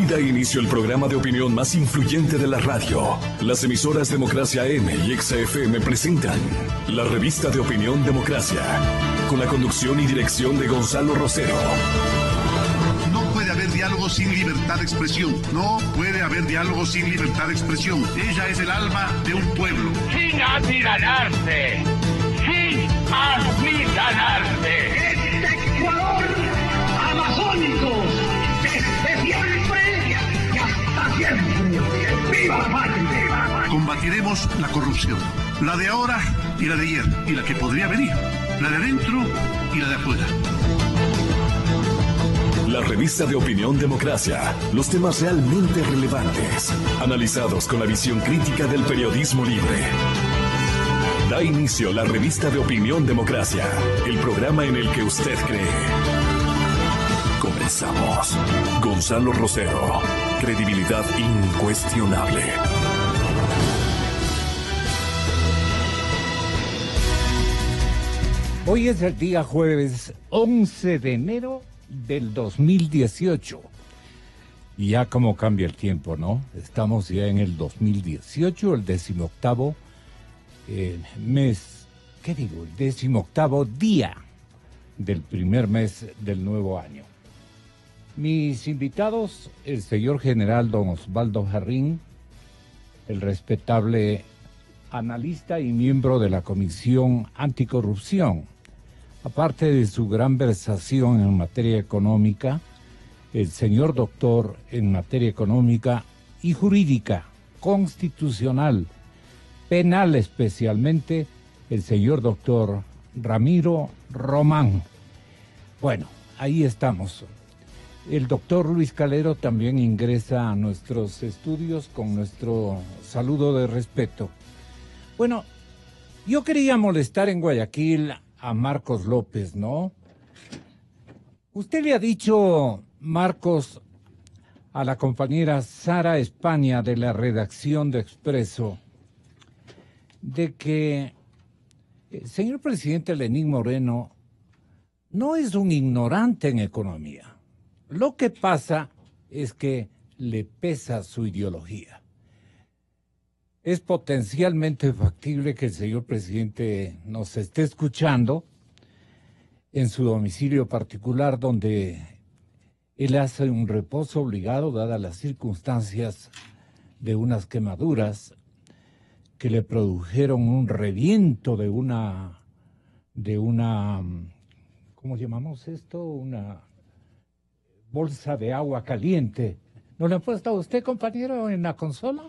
Da inicio el programa de opinión más influyente de la radio. Las emisoras Democracia AM y XFM presentan la revista de opinión Democracia, con la conducción y dirección de Gonzalo Rosero. No puede haber diálogo sin libertad de expresión. No puede haber diálogo sin libertad de expresión. Ella es el alma de un pueblo. Sin amilanarse. Sin amilanarse. Este Ecuador amazónico, desde siempre y hasta siempre. ¡Viva la patria! Combatiremos la corrupción. La de ahora y la de ayer. Y la que podría venir. La de adentro y la de afuera. La revista de opinión Democracia. Los temas realmente relevantes, analizados con la visión crítica del periodismo libre. Da inicio la revista de opinión Democracia, el programa en el que usted cree. Comenzamos. Gonzalo Rosero, credibilidad incuestionable. Hoy es el día jueves 11 de enero del 2018. Y ya como cambia el tiempo, ¿no? Estamos ya en el 2018, el 18º mes, ¿qué digo? El 18º día del primer mes del nuevo año. Mis invitados, el señor general don Osvaldo Jarrín, el respetable analista y miembro de la Comisión Anticorrupción. Aparte de su gran versación en materia económica, el señor doctor en materia económica y jurídica, constitucional, penal especialmente, el señor doctor Ramiro Román. Bueno, ahí estamos. El doctor Luis Calero también ingresa a nuestros estudios con nuestro saludo de respeto. Bueno, yo quería molestar en Guayaquil a Marcos López, ¿no? Usted le ha dicho, Marcos, a la compañera Sara España de la redacción de Expreso, de que el señor presidente Lenín Moreno no es un ignorante en economía. Lo que pasa es que le pesa su ideología. Es potencialmente factible que el señor presidente nos esté escuchando en su domicilio particular, donde él hace un reposo obligado, dadas las circunstancias de unas quemaduras que le produjeron un reviento de una, ¿cómo llamamos esto? Una bolsa de agua caliente. ¿No le ha puesto a usted, compañero, en la consola?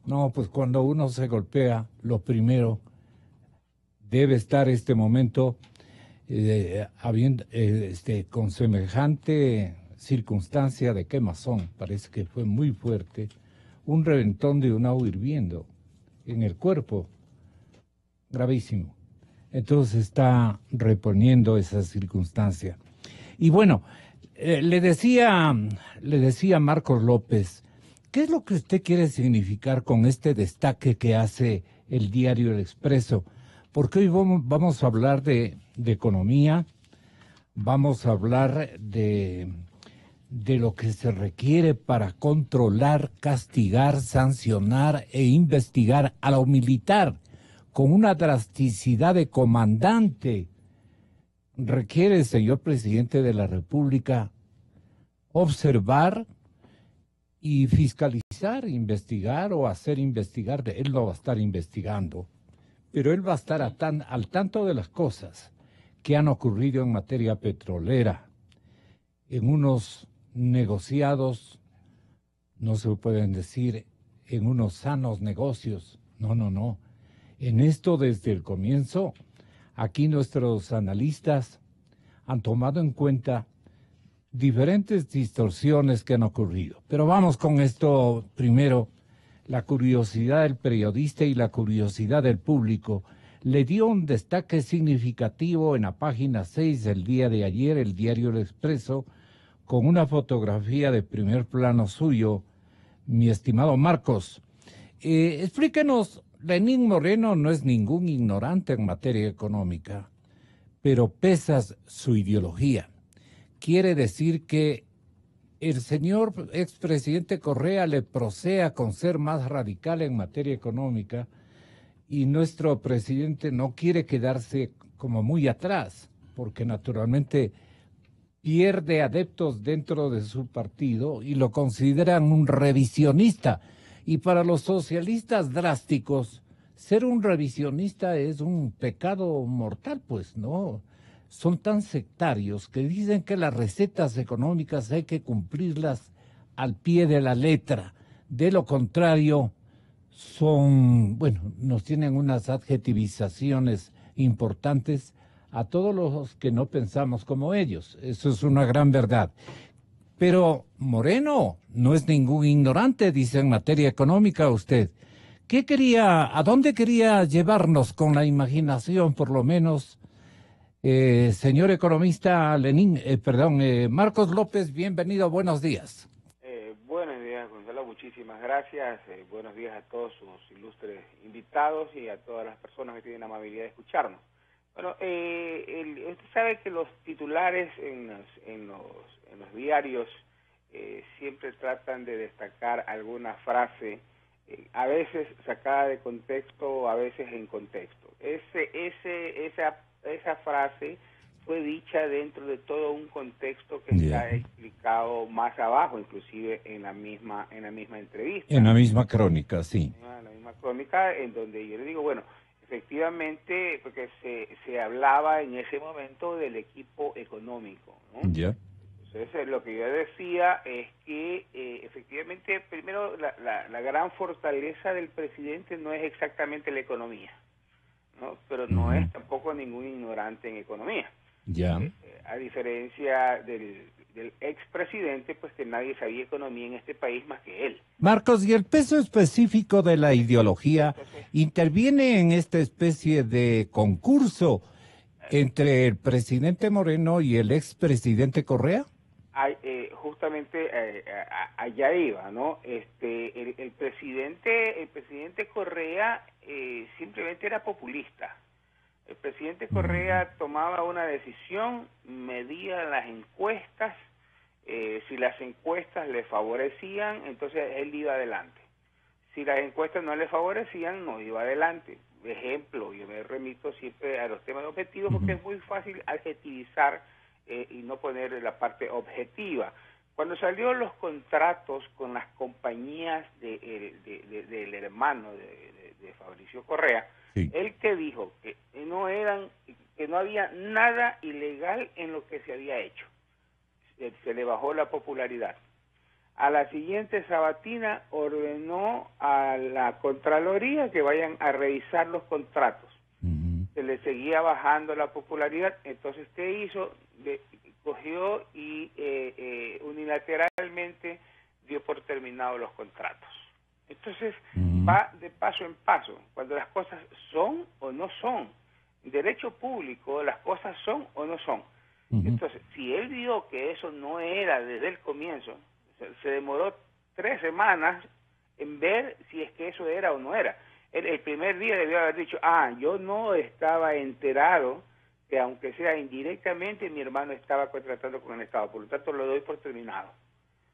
No, pues cuando uno se golpea, lo primero debe estar este momento con semejante circunstancia de quemazón. Parece que fue muy fuerte. Un reventón de un agua hirviendo en el cuerpo. Gravísimo. Entonces está reponiendo esa circunstancia. Y bueno, le decía Marcos López, ¿qué es lo que usted quiere significar con este destaque que hace el diario El Expreso? Porque hoy vamos a hablar de economía, vamos a hablar de lo que se requiere para controlar, castigar, sancionar e investigar a lo militar con una drasticidad de comandante. Requiere, señor presidente de la República, observar y fiscalizar, investigar o hacer investigar. Él lo va a estar investigando, pero él va a estar al tanto de las cosas que han ocurrido en materia petrolera, en unos negociados, no se pueden decir, en unos sanos negocios. No. En esto desde el comienzo, aquí nuestros analistas han tomado en cuenta diferentes distorsiones que han ocurrido. Pero vamos con esto primero. La curiosidad del periodista y la curiosidad del público le dio un destaque significativo en la página 6 del día de ayer, el diario El Expreso, con una fotografía de primer plano suyo, mi estimado Marcos. Explíquenos, Lenín Moreno no es ningún ignorante en materia económica, pero pesa su ideología. Quiere decir que el señor expresidente Correa le procea con ser más radical en materia económica y nuestro presidente no quiere quedarse como muy atrás, porque naturalmente pierde adeptos dentro de su partido y lo consideran un revisionista. Y para los socialistas drásticos, ser un revisionista es un pecado mortal, pues, ¿no? Son tan sectarios que dicen que las recetas económicas hay que cumplirlas al pie de la letra. De lo contrario, nos tienen unas adjetivizaciones importantes a todos los que no pensamos como ellos. Eso es una gran verdad. Pero Moreno no es ningún ignorante, dice en materia económica usted. ¿A dónde quería llevarnos con la imaginación, por lo menos? Señor economista Marcos López, bienvenido, buenos días. Buenos días, Gonzalo, muchísimas gracias. Buenos días a todos sus ilustres invitados y a todas las personas que tienen la amabilidad de escucharnos. Bueno, usted sabe que los titulares en los diarios siempre tratan de destacar alguna frase, a veces sacada de contexto, a veces en contexto. Esa frase fue dicha dentro de todo un contexto que está explicado más abajo, inclusive en la misma entrevista. En la misma crónica, sí. En la misma crónica, en donde yo le digo, bueno, efectivamente, porque se hablaba en ese momento del equipo económico, ¿no? Ya. Entonces, lo que yo decía es que efectivamente, primero, la gran fortaleza del presidente no es exactamente la economía, ¿no? Pero no es tampoco ningún ignorante en economía. Ya. A diferencia del expresidente, pues que nadie sabía economía en este país más que él. Marcos, ¿y el peso específico de la ideología interviene en esta especie de concurso entre el presidente Moreno y el expresidente Correa? Justamente allá iba, ¿no? El presidente Correa simplemente era populista. El presidente Correa tomaba una decisión, medía las encuestas, si las encuestas le favorecían, entonces él iba adelante. Si las encuestas no le favorecían, no iba adelante. Ejemplo, yo me remito siempre a los temas de objetivos porque es muy fácil adjetivizar y no poner la parte objetiva. Cuando salió los contratos con las compañías del hermano de Fabricio Correa, sí, él que dijo que no había nada ilegal en lo que se había hecho. Se le bajó la popularidad. A la siguiente sabatina ordenó a la Contraloría que vayan a revisar los contratos. Se le seguía bajando la popularidad. Entonces, ¿qué hizo? Cogió y unilateralmente dio por terminados los contratos. Entonces, va de paso en paso. Cuando las cosas son o no son. En derecho público, las cosas son o no son. Entonces, si él vio que eso no era desde el comienzo, se demoró 3 semanas en ver si es que eso era o no era. El primer día debió haber dicho, yo no estaba enterado que aunque sea indirectamente mi hermano estaba contratando con el Estado, por lo tanto lo doy por terminado.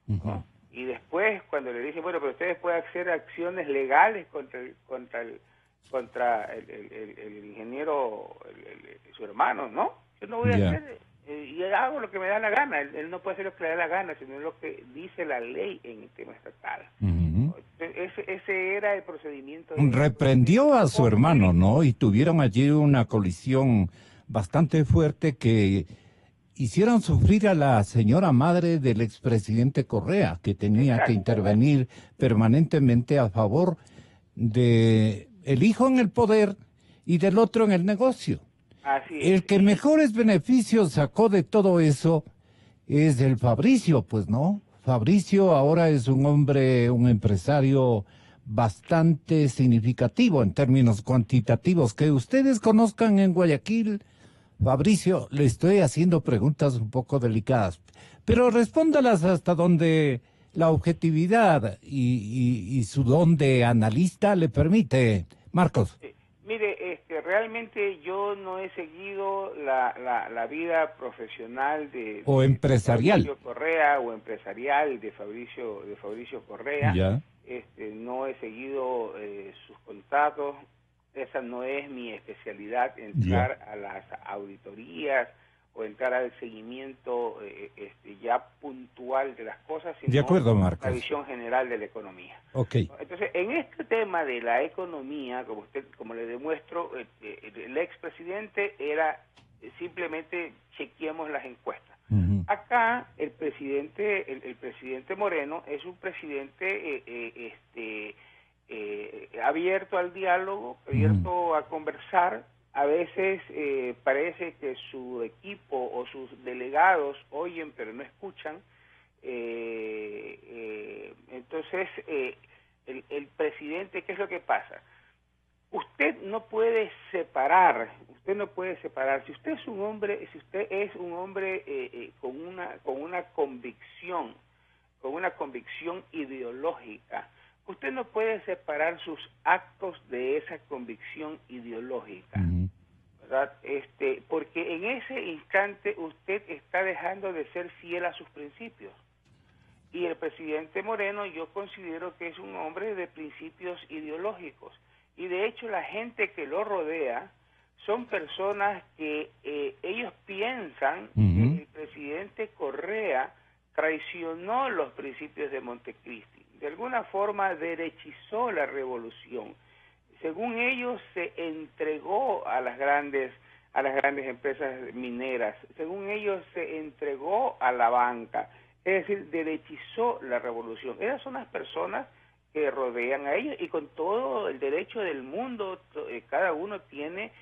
¿No? Y después cuando le dije, bueno, pero ustedes pueden hacer acciones legales contra el ingeniero, su hermano, ¿no? Yo no voy a hacer, y hago lo que me da la gana. Él no puede hacer lo que le da la gana, sino lo que dice la ley en el tema estatal. Ese era el procedimiento. Reprendió a su hermano, ¿no? Y tuvieron allí una colisión bastante fuerte que hicieron sufrir a la señora madre del expresidente Correa, que tenía que intervenir permanentemente a favor de el hijo en el poder y del otro en el negocio. Así es. El que mejores beneficios sacó de todo eso es el Fabricio, pues, ¿no? Fabricio ahora es un hombre, un empresario bastante significativo en términos cuantitativos. Que ustedes conozcan en Guayaquil, Fabricio, le estoy haciendo preguntas un poco delicadas, pero respóndalas hasta donde la objetividad y su don de analista le permite. Marcos. Mire, realmente yo no he seguido la vida profesional o empresarial de Fabricio Correa o empresarial de Fabricio Correa. Ya. No he seguido sus contratos. Esa no es mi especialidad, entrar a las auditorías o entrar al seguimiento ya puntual de las cosas, sino de acuerdo, Marcos, la visión general de la economía. Okay. Entonces, en este tema de la economía, como le demuestro, el expresidente era simplemente chequeemos las encuestas. Uh-huh. Acá el presidente Moreno es un presidente abierto al diálogo, abierto a conversar. A veces parece que su equipo o sus delegados oyen pero no escuchan. Entonces, el presidente, ¿qué es lo que pasa? Usted no puede separar, si usted es un hombre, con una convicción ideológica, usted no puede separar sus actos de esa convicción ideológica, ¿verdad? Porque en ese instante usted está dejando de ser fiel a sus principios. Y el presidente Moreno yo considero que es un hombre de principios ideológicos. Y de hecho la gente que lo rodea son personas que ellos piensan que el presidente Correa traicionó los principios de Montecristi. De alguna forma derechizó la revolución. Según ellos se entregó a las grandes empresas mineras. Según ellos se entregó a la banca. Es decir, derechizó la revolución. Esas son las personas que rodean a ellos y con todo el derecho del mundo, cada uno tiene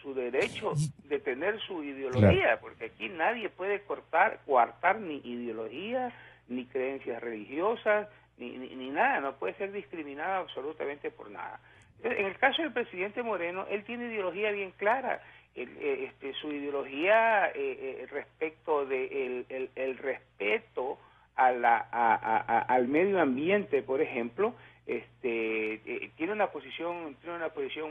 su derecho de tener su ideología, claro, porque aquí nadie puede coartar ni ideología, ni creencias religiosas, ni nada, no puede ser discriminado absolutamente por nada. En el caso del presidente Moreno, él tiene ideología bien clara. Su ideología respecto de el respeto al medio ambiente, por ejemplo, tiene una posición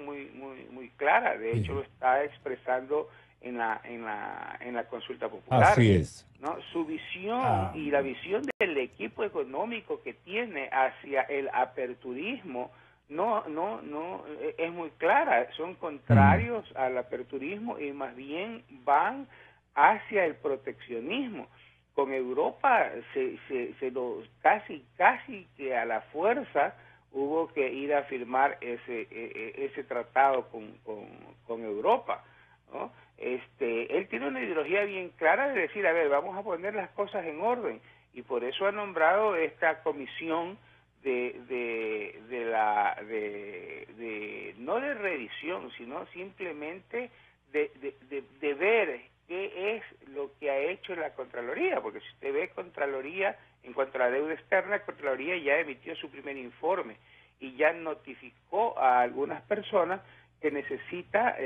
muy clara. De hecho, lo está expresando en la consulta popular. Así es, ¿no? Su visión y la visión del equipo económico que tiene hacia el aperturismo no es muy clara. Son contrarios al aperturismo y más bien van hacia el proteccionismo. Con Europa se lo casi que a la fuerza hubo que ir a firmar ese tratado con Europa, ¿no? Él tiene una ideología bien clara de decir, a ver, vamos a poner las cosas en orden, y por eso ha nombrado esta comisión no de revisión, sino simplemente de ver qué es lo que ha hecho la Contraloría, porque si usted ve Contraloría, en cuanto a la deuda externa, Contraloría ya emitió su primer informe y ya notificó a algunas personas que necesita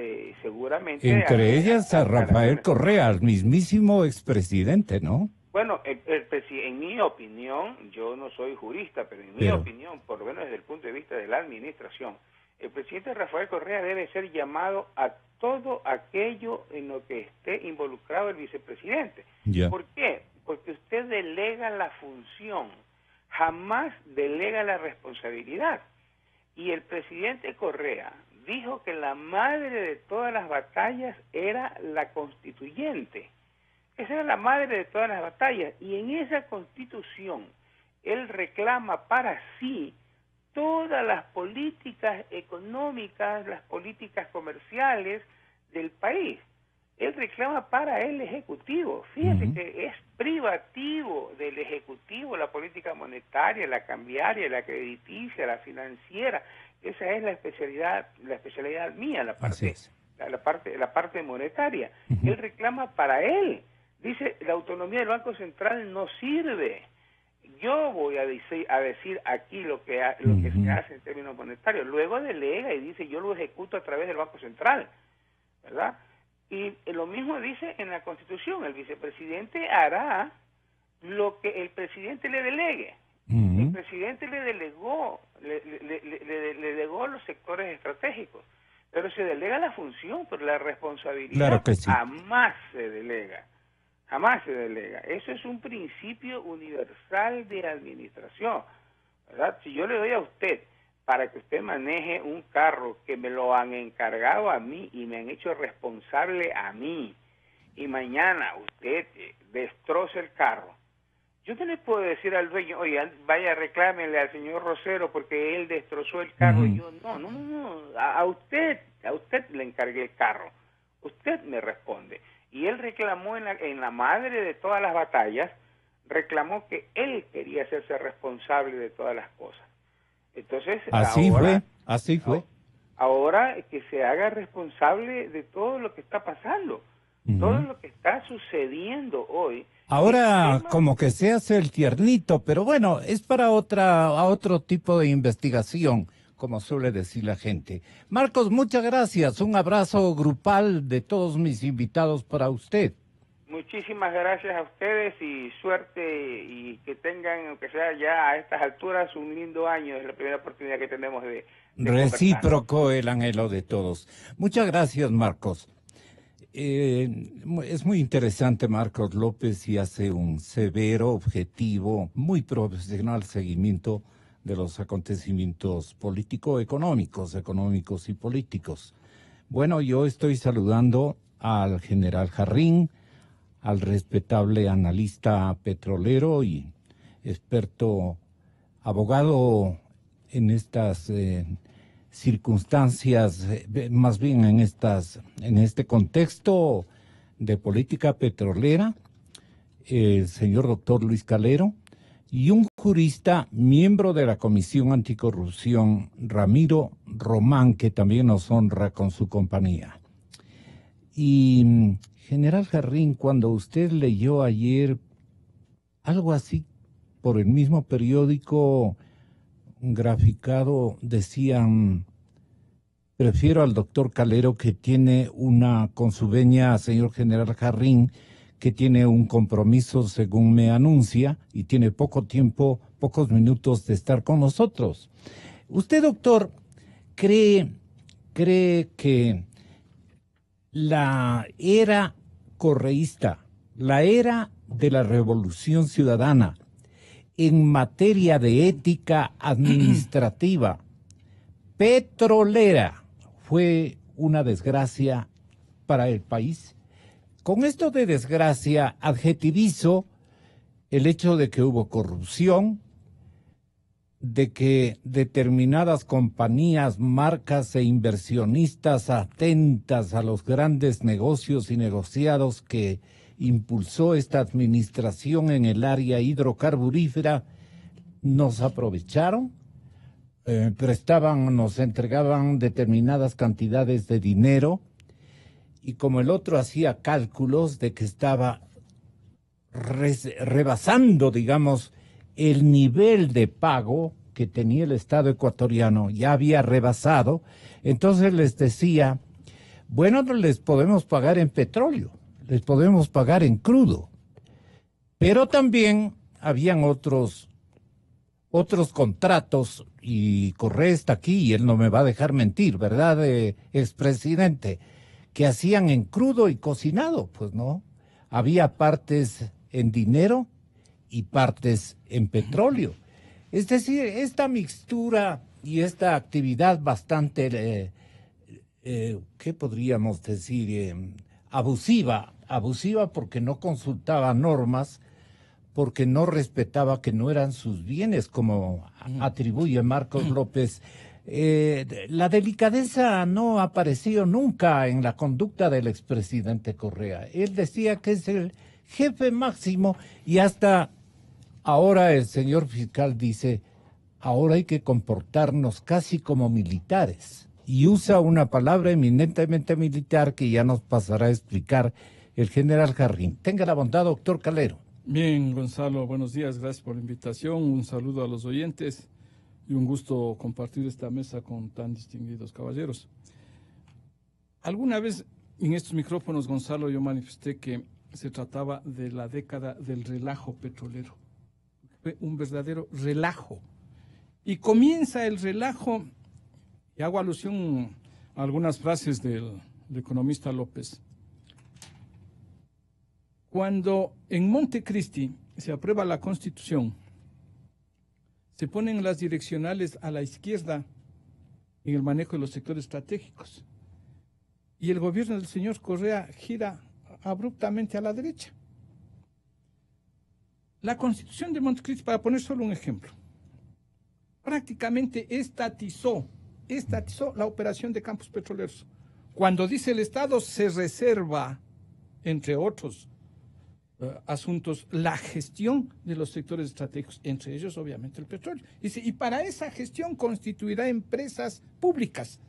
seguramente... Entre ellas a Rafael Correa, al mismísimo expresidente, ¿no? Bueno, en mi opinión, yo no soy jurista, pero en mi opinión, por lo menos desde el punto de vista de la administración, el presidente Rafael Correa debe ser llamado a todo aquello en lo que esté involucrado el vicepresidente. Yeah. ¿Por qué? Porque usted delega la función, jamás delega la responsabilidad. Y el presidente Correa dijo que la madre de todas las batallas era la constituyente. Esa era la madre de todas las batallas. Y en esa constitución, él reclama para sí todas las políticas económicas, las políticas comerciales del país. Él reclama para el Ejecutivo. Fíjate que es privativo del Ejecutivo la política monetaria, la cambiaria, la crediticia, la financiera. Esa es la especialidad mía, la parte monetaria. Él reclama para él. Dice, la autonomía del Banco Central no sirve. Yo voy a decir aquí lo que se hace en términos monetarios. Luego delega y dice, yo lo ejecuto a través del Banco Central, ¿verdad? Y lo mismo dice en la Constitución, el vicepresidente hará lo que el presidente le delegue. El presidente le delegó le delegó los sectores estratégicos, pero se delega la función, pero la responsabilidad Claro que sí. jamás se delega. Jamás se delega. Eso es un principio universal de administración, ¿verdad? Si yo le doy a usted para que usted maneje un carro que me lo han encargado a mí y me han hecho responsable a mí, y mañana usted destroza el carro, yo no le puedo decir al dueño, oye, vaya, reclámele al señor Rosero porque él destrozó el carro. Y yo, no, a usted le encargué el carro, usted me responde. Y él reclamó en la madre de todas las batallas, reclamó que él quería hacerse responsable de todas las cosas. Entonces, así fue. Ahora que se haga responsable de todo lo que está pasando, todo lo que está sucediendo hoy. Ahora como que se hace el tiernito, pero bueno, es para otro tipo de investigación, como suele decir la gente. Marcos, muchas gracias. Un abrazo grupal de todos mis invitados para usted. Muchísimas gracias a ustedes y suerte, y que tengan, aunque sea ya a estas alturas, un lindo año. Es la primera oportunidad que tenemos de recíproco el anhelo de todos. Muchas gracias, Marcos. Es muy interesante Marcos López y hace un severo, objetivo, muy profesional seguimiento de los acontecimientos económicos y políticos. Bueno, yo estoy saludando al general Jarrín, al respetable analista petrolero y experto abogado en estas circunstancias, más bien en este contexto de política petrolera, el señor doctor Luis Calero, y un jurista, miembro de la Comisión Anticorrupción, Ramiro Román, que también nos honra con su compañía. Y general Jarrín, cuando usted leyó ayer algo así por el mismo periódico graficado, decían, prefiero al doctor Calero, que tiene con su venia, señor general Jarrín, que tiene un compromiso según me anuncia y tiene poco tiempo, pocos minutos de estar con nosotros. Usted, doctor, cree que la era correísta, la era de la Revolución Ciudadana, en materia de ética administrativa petrolera, fue una desgracia para el país? Con esto de desgracia adjetivizo el hecho de que hubo corrupción, de que determinadas compañías, marcas e inversionistas atentas a los grandes negocios y negociados que impulsó esta administración en el área hidrocarburífera, nos aprovecharon, nos entregaban determinadas cantidades de dinero, y como el otro hacía cálculos de que estaba rebasando, digamos, el nivel de pago que tenía el Estado ecuatoriano, ya había rebasado, entonces les decía, bueno, no les podemos pagar en petróleo, les podemos pagar en crudo, pero también habían otros contratos, y Correa está aquí y él no me va a dejar mentir, ¿verdad, expresidente? Que hacían en crudo y cocinado, pues no, había partes en dinero y partes en petróleo. Es decir, esta mixtura y esta actividad bastante, ¿qué podríamos decir? Abusiva porque no consultaba normas, porque no respetaba que no eran sus bienes, como atribuye Marcos López. La delicadeza no apareció nunca en la conducta del expresidente Correa. Él decía que es el jefe máximo, y hasta ahora el señor fiscal dice, ahora hay que comportarnos casi como militares, y usa una palabra eminentemente militar que ya nos pasará a explicar el general Jarrín. Tenga la bondad, doctor Calero. Bien, Gonzalo, buenos días, gracias por la invitación, un saludo a los oyentes y un gusto compartir esta mesa con tan distinguidos caballeros. Alguna vez en estos micrófonos, Gonzalo, yo manifesté que se trataba de la década del relajo petrolero. Fue un verdadero relajo. Y comienza el relajo, y hago alusión a algunas frases del economista López. Cuando en Montecristi se aprueba la Constitución, se ponen las direccionales a la izquierda en el manejo de los sectores estratégicos. Y el gobierno del señor Correa gira abruptamente a la derecha. La Constitución de Montecristi, para poner solo un ejemplo, prácticamente estatizó la operación de campos petroleros. Cuando dice el Estado, se reserva, entre otros asuntos, la gestión de los sectores estratégicos, entre ellos obviamente el petróleo. Dice, y para esa gestión constituirá empresas públicas,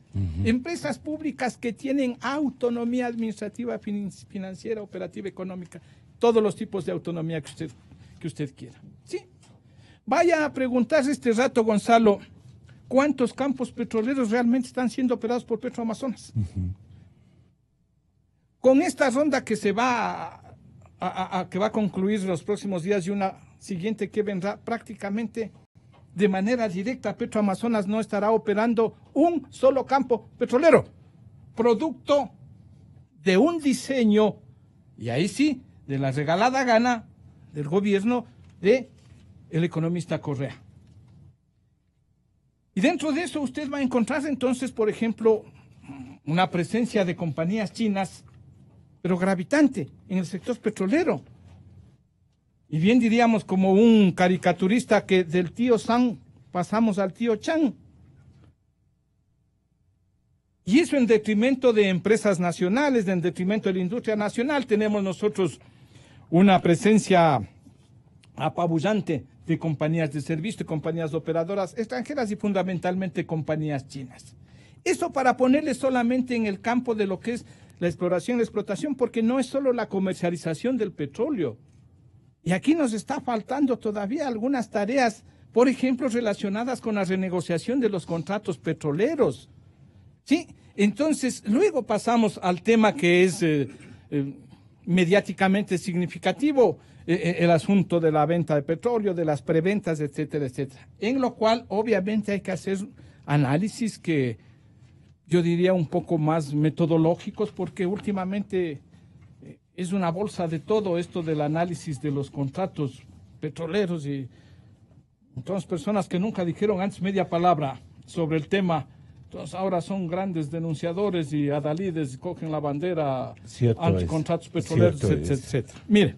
empresas públicas que tienen autonomía administrativa, financiera, operativa, económica, todos los tipos de autonomía que usted quiera. ¿Sí? Vaya a preguntarse este rato, Gonzalo, ¿cuántos campos petroleros realmente están siendo operados por Petroamazonas? Con esta ronda que se va que va a concluir los próximos días y una siguiente que vendrá, prácticamente de manera directa Petroamazonas no estará operando un solo campo petrolero, producto de un diseño, y ahí sí, de la regalada gana del gobierno de el economista Correa. Y dentro de eso usted va a encontrar entonces, por ejemplo, una presencia de compañías chinas, pero gravitante en el sector petrolero. Y bien diríamos como un caricaturista que del tío San pasamos al tío Chan. Y eso en detrimento de empresas nacionales, en detrimento de la industria nacional. Tenemos nosotros una presencia apabullante de compañías de servicio, de compañías operadoras extranjeras y fundamentalmente compañías chinas. Eso para ponerle solamente en el campo de lo que es la exploración y la explotación, porque no es solo la comercialización del petróleo. Y aquí nos está faltando todavía algunas tareas, por ejemplo, relacionadas con la renegociación de los contratos petroleros. ¿Sí? Entonces, luego pasamos al tema que es mediáticamente significativo, el asunto de la venta de petróleo, de las preventas, etcétera, etcétera. En lo cual, obviamente, hay que hacer análisis que yo diría un poco más metodológicos, porque últimamente es una bolsa de todo esto del análisis de los contratos petroleros, y entonces personas que nunca dijeron antes media palabra sobre el tema, entonces ahora son grandes denunciadores y adalides, cogen la bandera anticontratos petroleros, etcétera. Mire,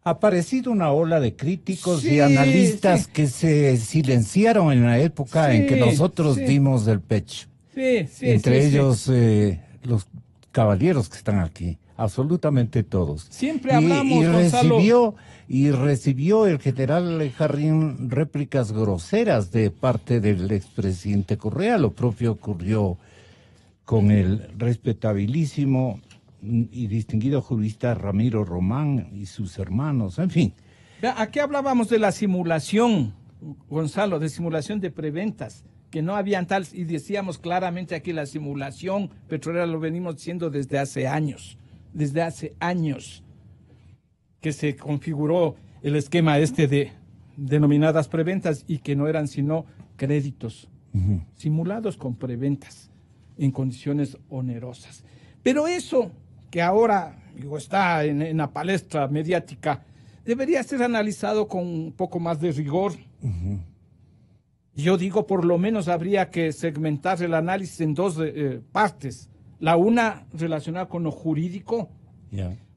ha aparecido una ola de críticos y analistas que se silenciaron en la época en que nosotros dimos el pecho. Entre ellos los caballeros que están aquí, absolutamente todos. Siempre hablamos, Gonzalo. Recibió el general Jarrín réplicas groseras de parte del expresidente Correa. Lo propio ocurrió con el respetabilísimo y distinguido jurista Ramiro Román y sus hermanos, en fin. Aquí hablábamos de la simulación, Gonzalo, de simulación de preventas, que no habían tal, y decíamos claramente aquí la simulación petrolera, lo venimos diciendo desde hace años, que se configuró el esquema de denominadas preventas y que no eran sino créditos simulados con preventas en condiciones onerosas. Pero eso que ahora está en la palestra mediática debería ser analizado con un poco más de rigor. Yo digo, por lo menos habría que segmentar el análisis en dos partes. La una relacionada con lo jurídico,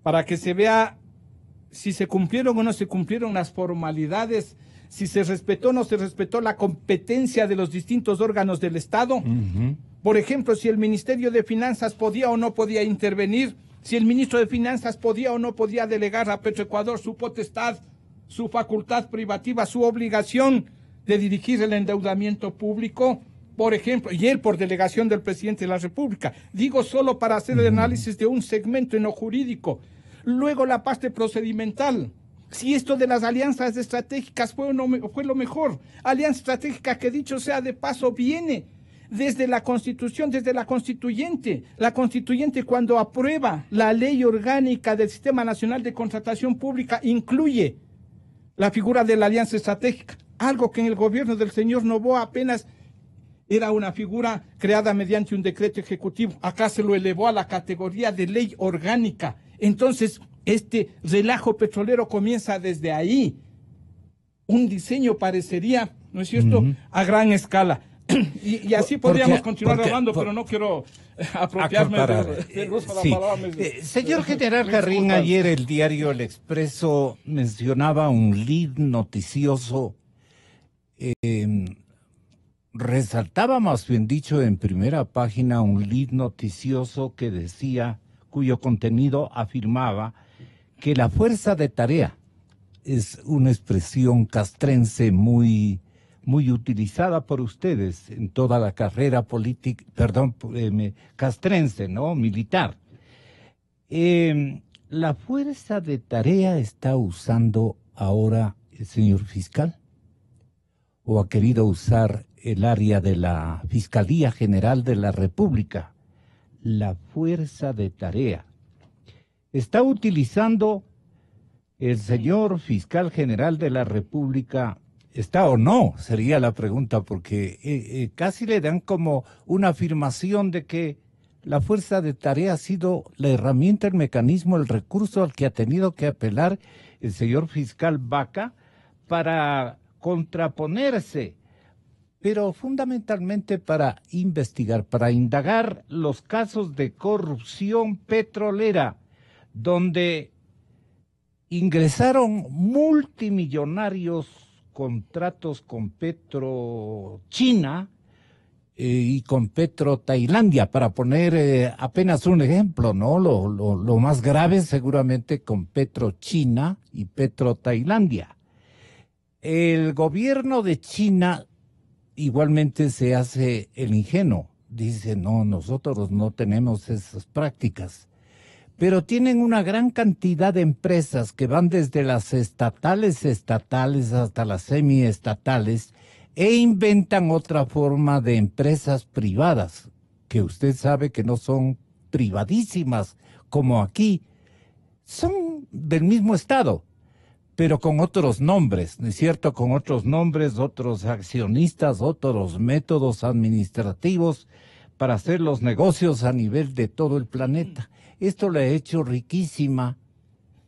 para que se vea si se cumplieron o no se cumplieron las formalidades, si se respetó o no se respetó la competencia de los distintos órganos del Estado. Por ejemplo, si el Ministerio de Finanzas podía o no podía intervenir, si el ministro de Finanzas podía o no podía delegar a Petroecuador su potestad, su facultad privativa, su obligación de dirigir el endeudamiento público, por ejemplo, y él por delegación del presidente de la República. Digo solo para hacer el análisis de un segmento en lo jurídico. Luego la parte procedimental. Si esto de las alianzas estratégicas fue lo mejor. Alianza estratégica que, dicho sea de paso, viene desde la Constitución, desde la Constituyente. La Constituyente, cuando aprueba la ley orgánica del Sistema Nacional de Contratación Pública, incluye la figura de la alianza estratégica. algo que en el gobierno del señor Noboa apenas era una figura creada mediante un decreto ejecutivo. Acá se lo elevó a la categoría de ley orgánica. Entonces, este relajo petrolero comienza desde ahí. Un diseño parecería, ¿no es cierto?, a gran escala. Y así podríamos continuar hablando, pero no quiero apropiarme del uso de la palabra. Señor General Jarrín, ayer el diario El Expreso mencionaba un lead noticioso, resaltaba, más bien dicho, en primera página un lead noticioso que decía, cuyo contenido afirmaba que la fuerza de tarea es una expresión castrense muy utilizada por ustedes en toda la carrera política, castrense, ¿no? Militar. ¿La fuerza de tarea está usando ahora el señor fiscal? ¿O ha querido usar el área de la Fiscalía General de la República? La fuerza de tarea. ¿Está utilizando el señor fiscal general de la República? ¿Está o no? Sería la pregunta, porque casi le dan como una afirmación de que la fuerza de tarea ha sido la herramienta, el mecanismo, el recurso al que ha tenido que apelar el señor fiscal Vaca para contraponerse, pero fundamentalmente para investigar, para indagar los casos de corrupción petrolera, donde ingresaron multimillonarios contratos con PetroChina y con PetroTailandia, para poner apenas un ejemplo, ¿no? Lo más grave seguramente con PetroChina y PetroTailandia. El gobierno de China igualmente se hace el ingenuo, dice, no, nosotros no tenemos esas prácticas. Pero tienen una gran cantidad de empresas que van desde las estatales hasta las semiestatales e inventan otra forma de empresas privadas, que usted sabe que no son privadísimas como aquí, son del mismo Estado, pero con otros nombres, ¿no es cierto? Con otros nombres, otros accionistas, otros métodos administrativos para hacer los negocios a nivel de todo el planeta. Esto le ha hecho riquísima,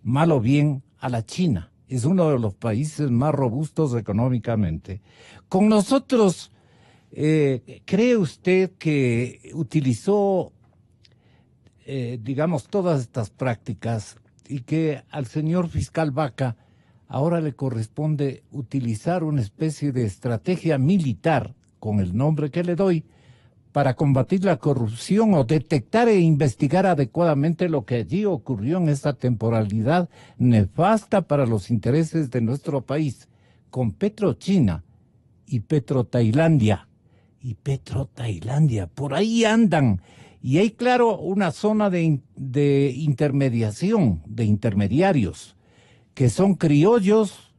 mal o bien, a la China. Es uno de los países más robustos económicamente. Con nosotros, ¿cree usted que utilizó, digamos, todas estas prácticas y que al señor fiscal Vaca ahora le corresponde utilizar una especie de estrategia militar, con el nombre que le doy, para combatir la corrupción o detectar e investigar adecuadamente lo que allí ocurrió en esta temporalidad nefasta para los intereses de nuestro país, con PetroChina y PetroTailandia? Y PetroTailandia, por ahí andan. Y hay, claro, una zona de intermediación, de intermediarios, que son criollos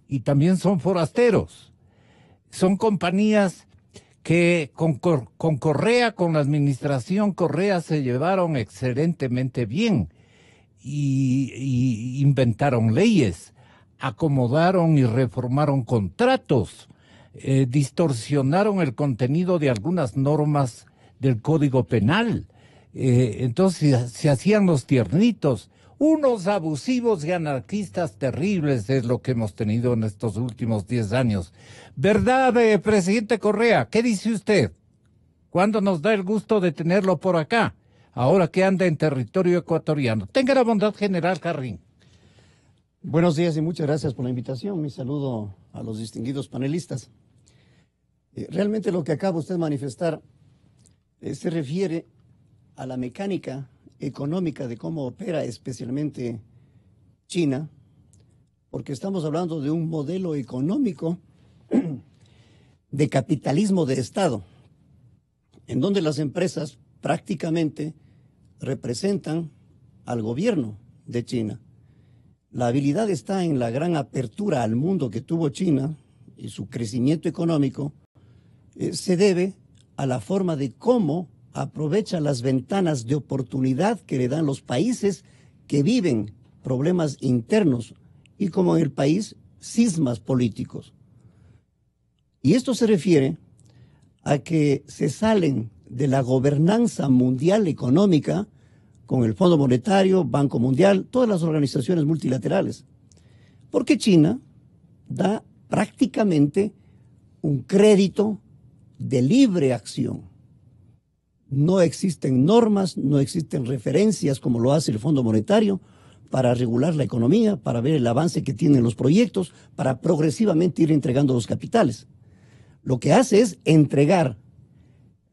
y también son forasteros. Son compañías que con Correa, con la administración Correa, se llevaron excelentemente bien y inventaron leyes, acomodaron y reformaron contratos, distorsionaron el contenido de algunas normas del Código Penal. Entonces se hacían los tiernitos. Unos abusivos y anarquistas terribles es lo que hemos tenido en estos últimos 10 años. ¿Verdad, presidente Correa? ¿Qué dice usted? ¿Cuándo nos da el gusto de tenerlo por acá? Ahora que anda en territorio ecuatoriano. Tenga la bondad, General Jarrín. Buenos días y muchas gracias por la invitación. Mi saludo a los distinguidos panelistas. Realmente lo que acaba usted de manifestar se refiere a la mecánica económica de cómo opera especialmente China, porque estamos hablando de un modelo económico de capitalismo de Estado, en donde las empresas prácticamente representan al gobierno de China. La habilidad está en la gran apertura al mundo que tuvo China y su crecimiento económico se debe a la forma de cómo aprovecha las ventanas de oportunidad que le dan los países que viven problemas internos y, como en el país, cismas políticos. Y esto se refiere a que se salen de la gobernanza mundial económica con el Fondo Monetario, Banco Mundial, todas las organizaciones multilaterales. Porque China da prácticamente un crédito de libre acción. No existen normas, no existen referencias como lo hace el Fondo Monetario para regular la economía, para ver el avance que tienen los proyectos, para progresivamente ir entregando los capitales. Lo que hace es entregar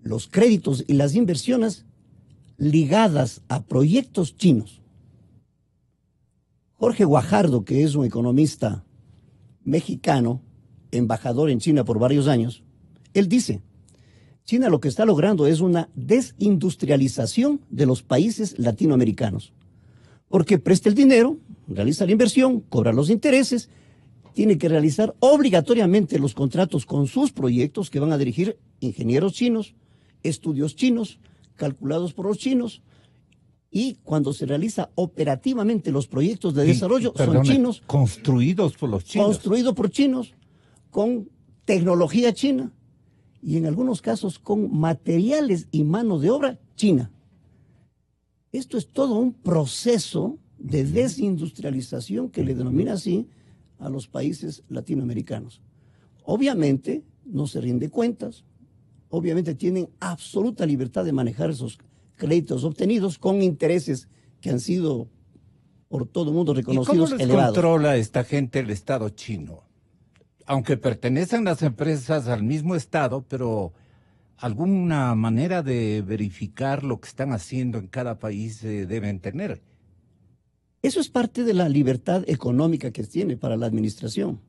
los créditos y las inversiones ligadas a proyectos chinos. Jorge Guajardo, que es un economista mexicano, embajador en China por varios años, él dice, China lo que está logrando es una desindustrialización de los países latinoamericanos, porque presta el dinero, realiza la inversión, cobra los intereses, tiene que realizar obligatoriamente los contratos con sus proyectos que van a dirigir ingenieros chinos, estudios chinos, calculados por los chinos, y cuando se realiza operativamente los proyectos de desarrollo son chinos. Construidos por los chinos. Construidos por chinos, con tecnología china, y en algunos casos con materiales y mano de obra china. Esto es todo un proceso de desindustrialización que le denomina así a los países latinoamericanos. Obviamente no se rinde cuentas, obviamente tienen absoluta libertad de manejar esos créditos obtenidos con intereses que han sido por todo el mundo reconocidos. ¿Y cómo les elevados. controla esta gente el Estado chino? Aunque pertenecen las empresas al mismo Estado, pero alguna manera de verificar lo que están haciendo en cada país deben tener. Eso es parte de la libertad económica que tiene para la administración,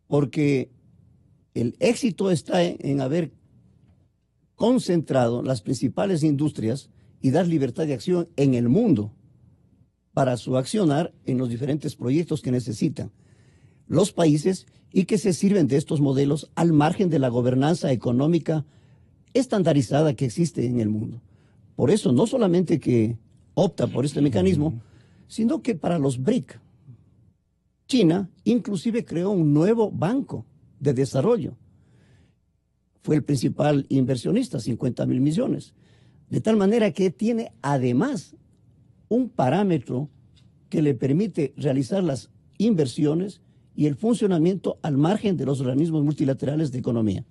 porque el éxito está en haber concentrado las principales industrias y dar libertad de acción en el mundo para su accionar en los diferentes proyectos que necesitan los países y que se sirven de estos modelos al margen de la gobernanza económica estandarizada que existe en el mundo. Por eso, no solamente que opta por este mecanismo, sino que para los BRIC, China inclusive creó un nuevo banco de desarrollo. Fue el principal inversionista, 50.000 millones. De tal manera que tiene además un parámetro que le permite realizar las inversiones y el funcionamiento al margen de los organismos multilaterales de economía.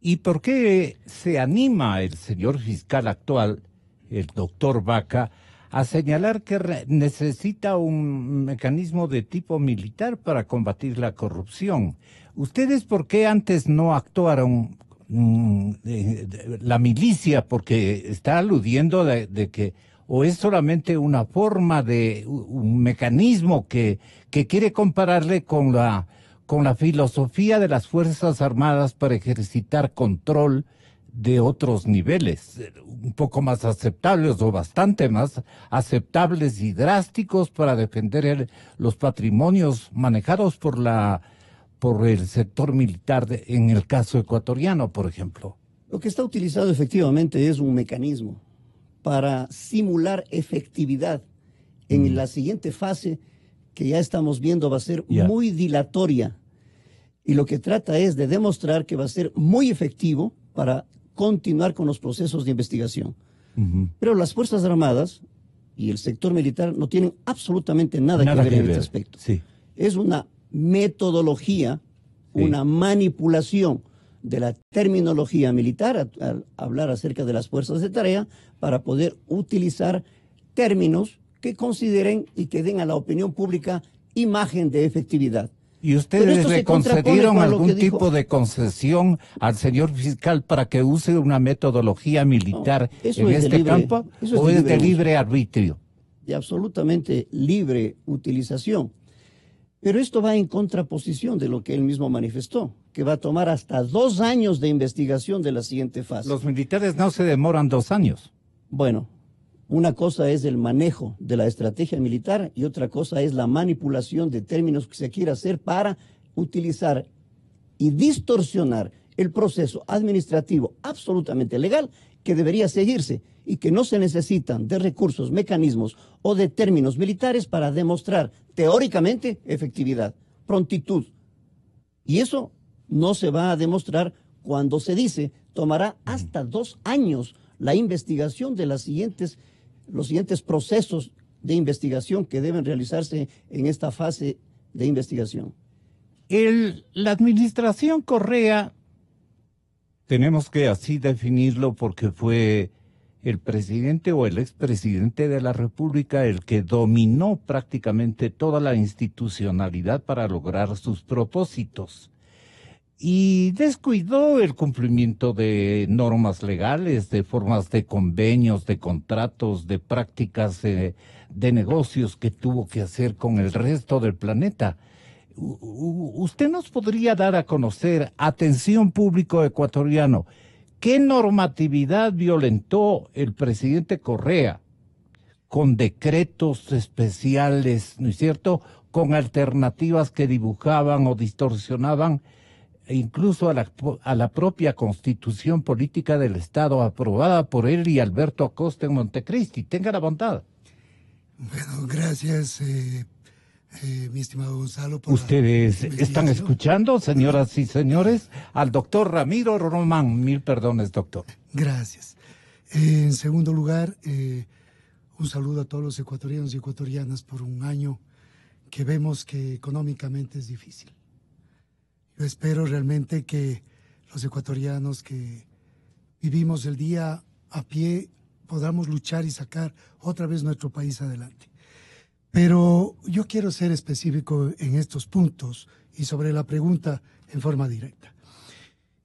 ¿Y por qué se anima el señor fiscal actual, el doctor Vaca, a señalar que necesita un mecanismo de tipo militar para combatir la corrupción? ¿Ustedes por qué antes no actuaron la milicia? Porque está aludiendo de que o es solamente una forma de un mecanismo que quiere compararle con la filosofía de las Fuerzas Armadas para ejercitar control de otros niveles, un poco más aceptables o bastante más aceptables y drásticos para defender los patrimonios manejados por el sector militar en el caso ecuatoriano, por ejemplo. Lo que está utilizado efectivamente es un mecanismo para simular efectividad en la siguiente fase que ya estamos viendo va a ser muy dilatoria, y lo que trata es de demostrar que va a ser muy efectivo para continuar con los procesos de investigación. Pero las Fuerzas Armadas y el sector militar no tienen absolutamente nada que ver en este aspecto. Sí. Es una metodología, una manipulación de la terminología militar al hablar acerca de las fuerzas de tarea para poder utilizar términos que consideren y que den a la opinión pública imagen de efectividad. ¿Y ustedes le concedieron algún tipo de concesión al señor fiscal para que use una metodología militar en este campo? ¿O es de libre arbitrio? De absolutamente libre utilización. Pero esto va en contraposición de lo que él mismo manifestó, que va a tomar hasta 2 años de investigación de la siguiente fase. Los militares no se demoran 2 años. Bueno, una cosa es el manejo de la estrategia militar y otra cosa es la manipulación de términos que se quiera hacer para utilizar y distorsionar el proceso administrativo absolutamente legal que debería seguirse y que no se necesitan de recursos, mecanismos o de términos militares para demostrar teóricamente efectividad, prontitud. Y eso no se va a demostrar cuando se dice tomará hasta 2 años la investigación de los siguientes procesos de investigación que deben realizarse en esta fase de investigación. La administración Correa, tenemos que así definirlo porque fue el presidente o el expresidente de la República el que dominó prácticamente toda la institucionalidad para lograr sus propósitos. Y descuidó el cumplimiento de normas legales, de formas de convenios, de contratos, de prácticas de negocios que tuvo que hacer con el resto del planeta. ¿Usted nos podría dar a conocer, atención público ecuatoriano, qué normatividad violentó el presidente Correa con decretos especiales, ¿no es cierto?, con alternativas que dibujaban o distorsionaban incluso a la propia Constitución Política del Estado aprobada por él y Alberto Acosta en Montecristi? Tenga la bondad. Bueno, gracias, mi estimado Gonzalo. Ustedes están escuchando, señoras y señores, al doctor Ramiro Román. Mil perdones, doctor. Gracias. En segundo lugar, un saludo a todos los ecuatorianos y ecuatorianas por un año que vemos que económicamente es difícil. Yo espero realmente que los ecuatorianos que vivimos el día a pie podamos luchar y sacar otra vez nuestro país adelante. Pero yo quiero ser específico en estos puntos y sobre la pregunta en forma directa.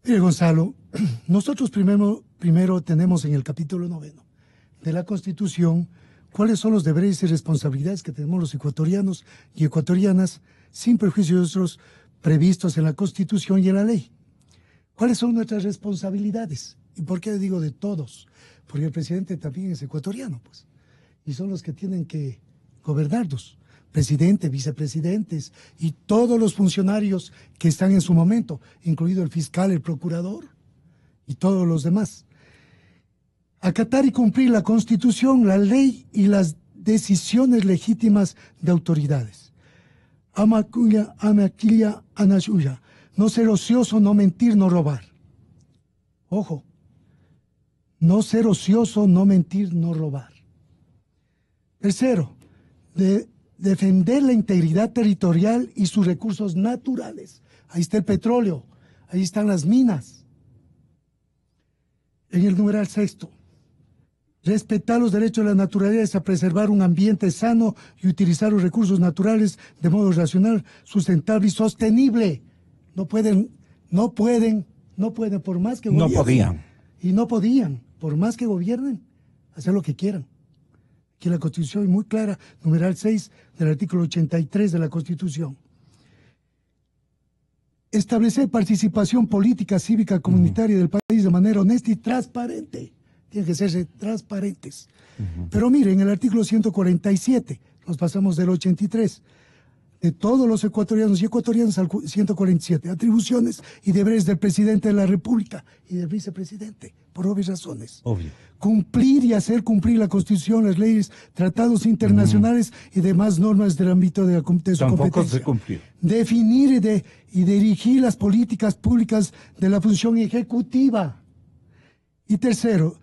Mire, Gonzalo, nosotros primero tenemos en el capítulo 9 de la Constitución cuáles son los deberes y responsabilidades que tenemos los ecuatorianos y ecuatorianas sin perjuicio de otros previstos en la Constitución y en la ley. ¿Cuáles son nuestras responsabilidades? ¿Y por qué digo de todos? Porque el presidente también es ecuatoriano, pues, y son los que tienen que gobernarnos, presidente, vicepresidentes y todos los funcionarios que están en su momento, incluido el fiscal, el procurador y todos los demás. Acatar y cumplir la Constitución, la ley y las decisiones legítimas de autoridades. Amakuya, amaquilla, anashuya. No ser ocioso, no mentir, no robar. Ojo, no ser ocioso, no mentir, no robar. Tercero, defender la integridad territorial y sus recursos naturales. Ahí está el petróleo, ahí están las minas. En el numeral 6, respetar los derechos de la naturaleza, preservar un ambiente sano y utilizar los recursos naturales de modo racional, sustentable y sostenible. No pueden, por más que gobiernen. No podían. Y no podían, por más que gobiernen, hacer lo que quieran. Aquí la Constitución es muy clara, numeral 6 del artículo 83 de la Constitución. Establecer participación política, cívica, comunitaria del país de manera honesta y transparente. Tienen que serse transparentes. Pero miren, el artículo 147, nos pasamos del 83, de todos los ecuatorianos y ecuatorianas al 147, atribuciones y deberes del presidente de la República y del vicepresidente, por obvias razones. Obvio. Cumplir y hacer cumplir la Constitución, las leyes, tratados internacionales y demás normas del ámbito de su competencia. Tampoco se cumplió. Definir y dirigir las políticas públicas de la función ejecutiva. Y tercero,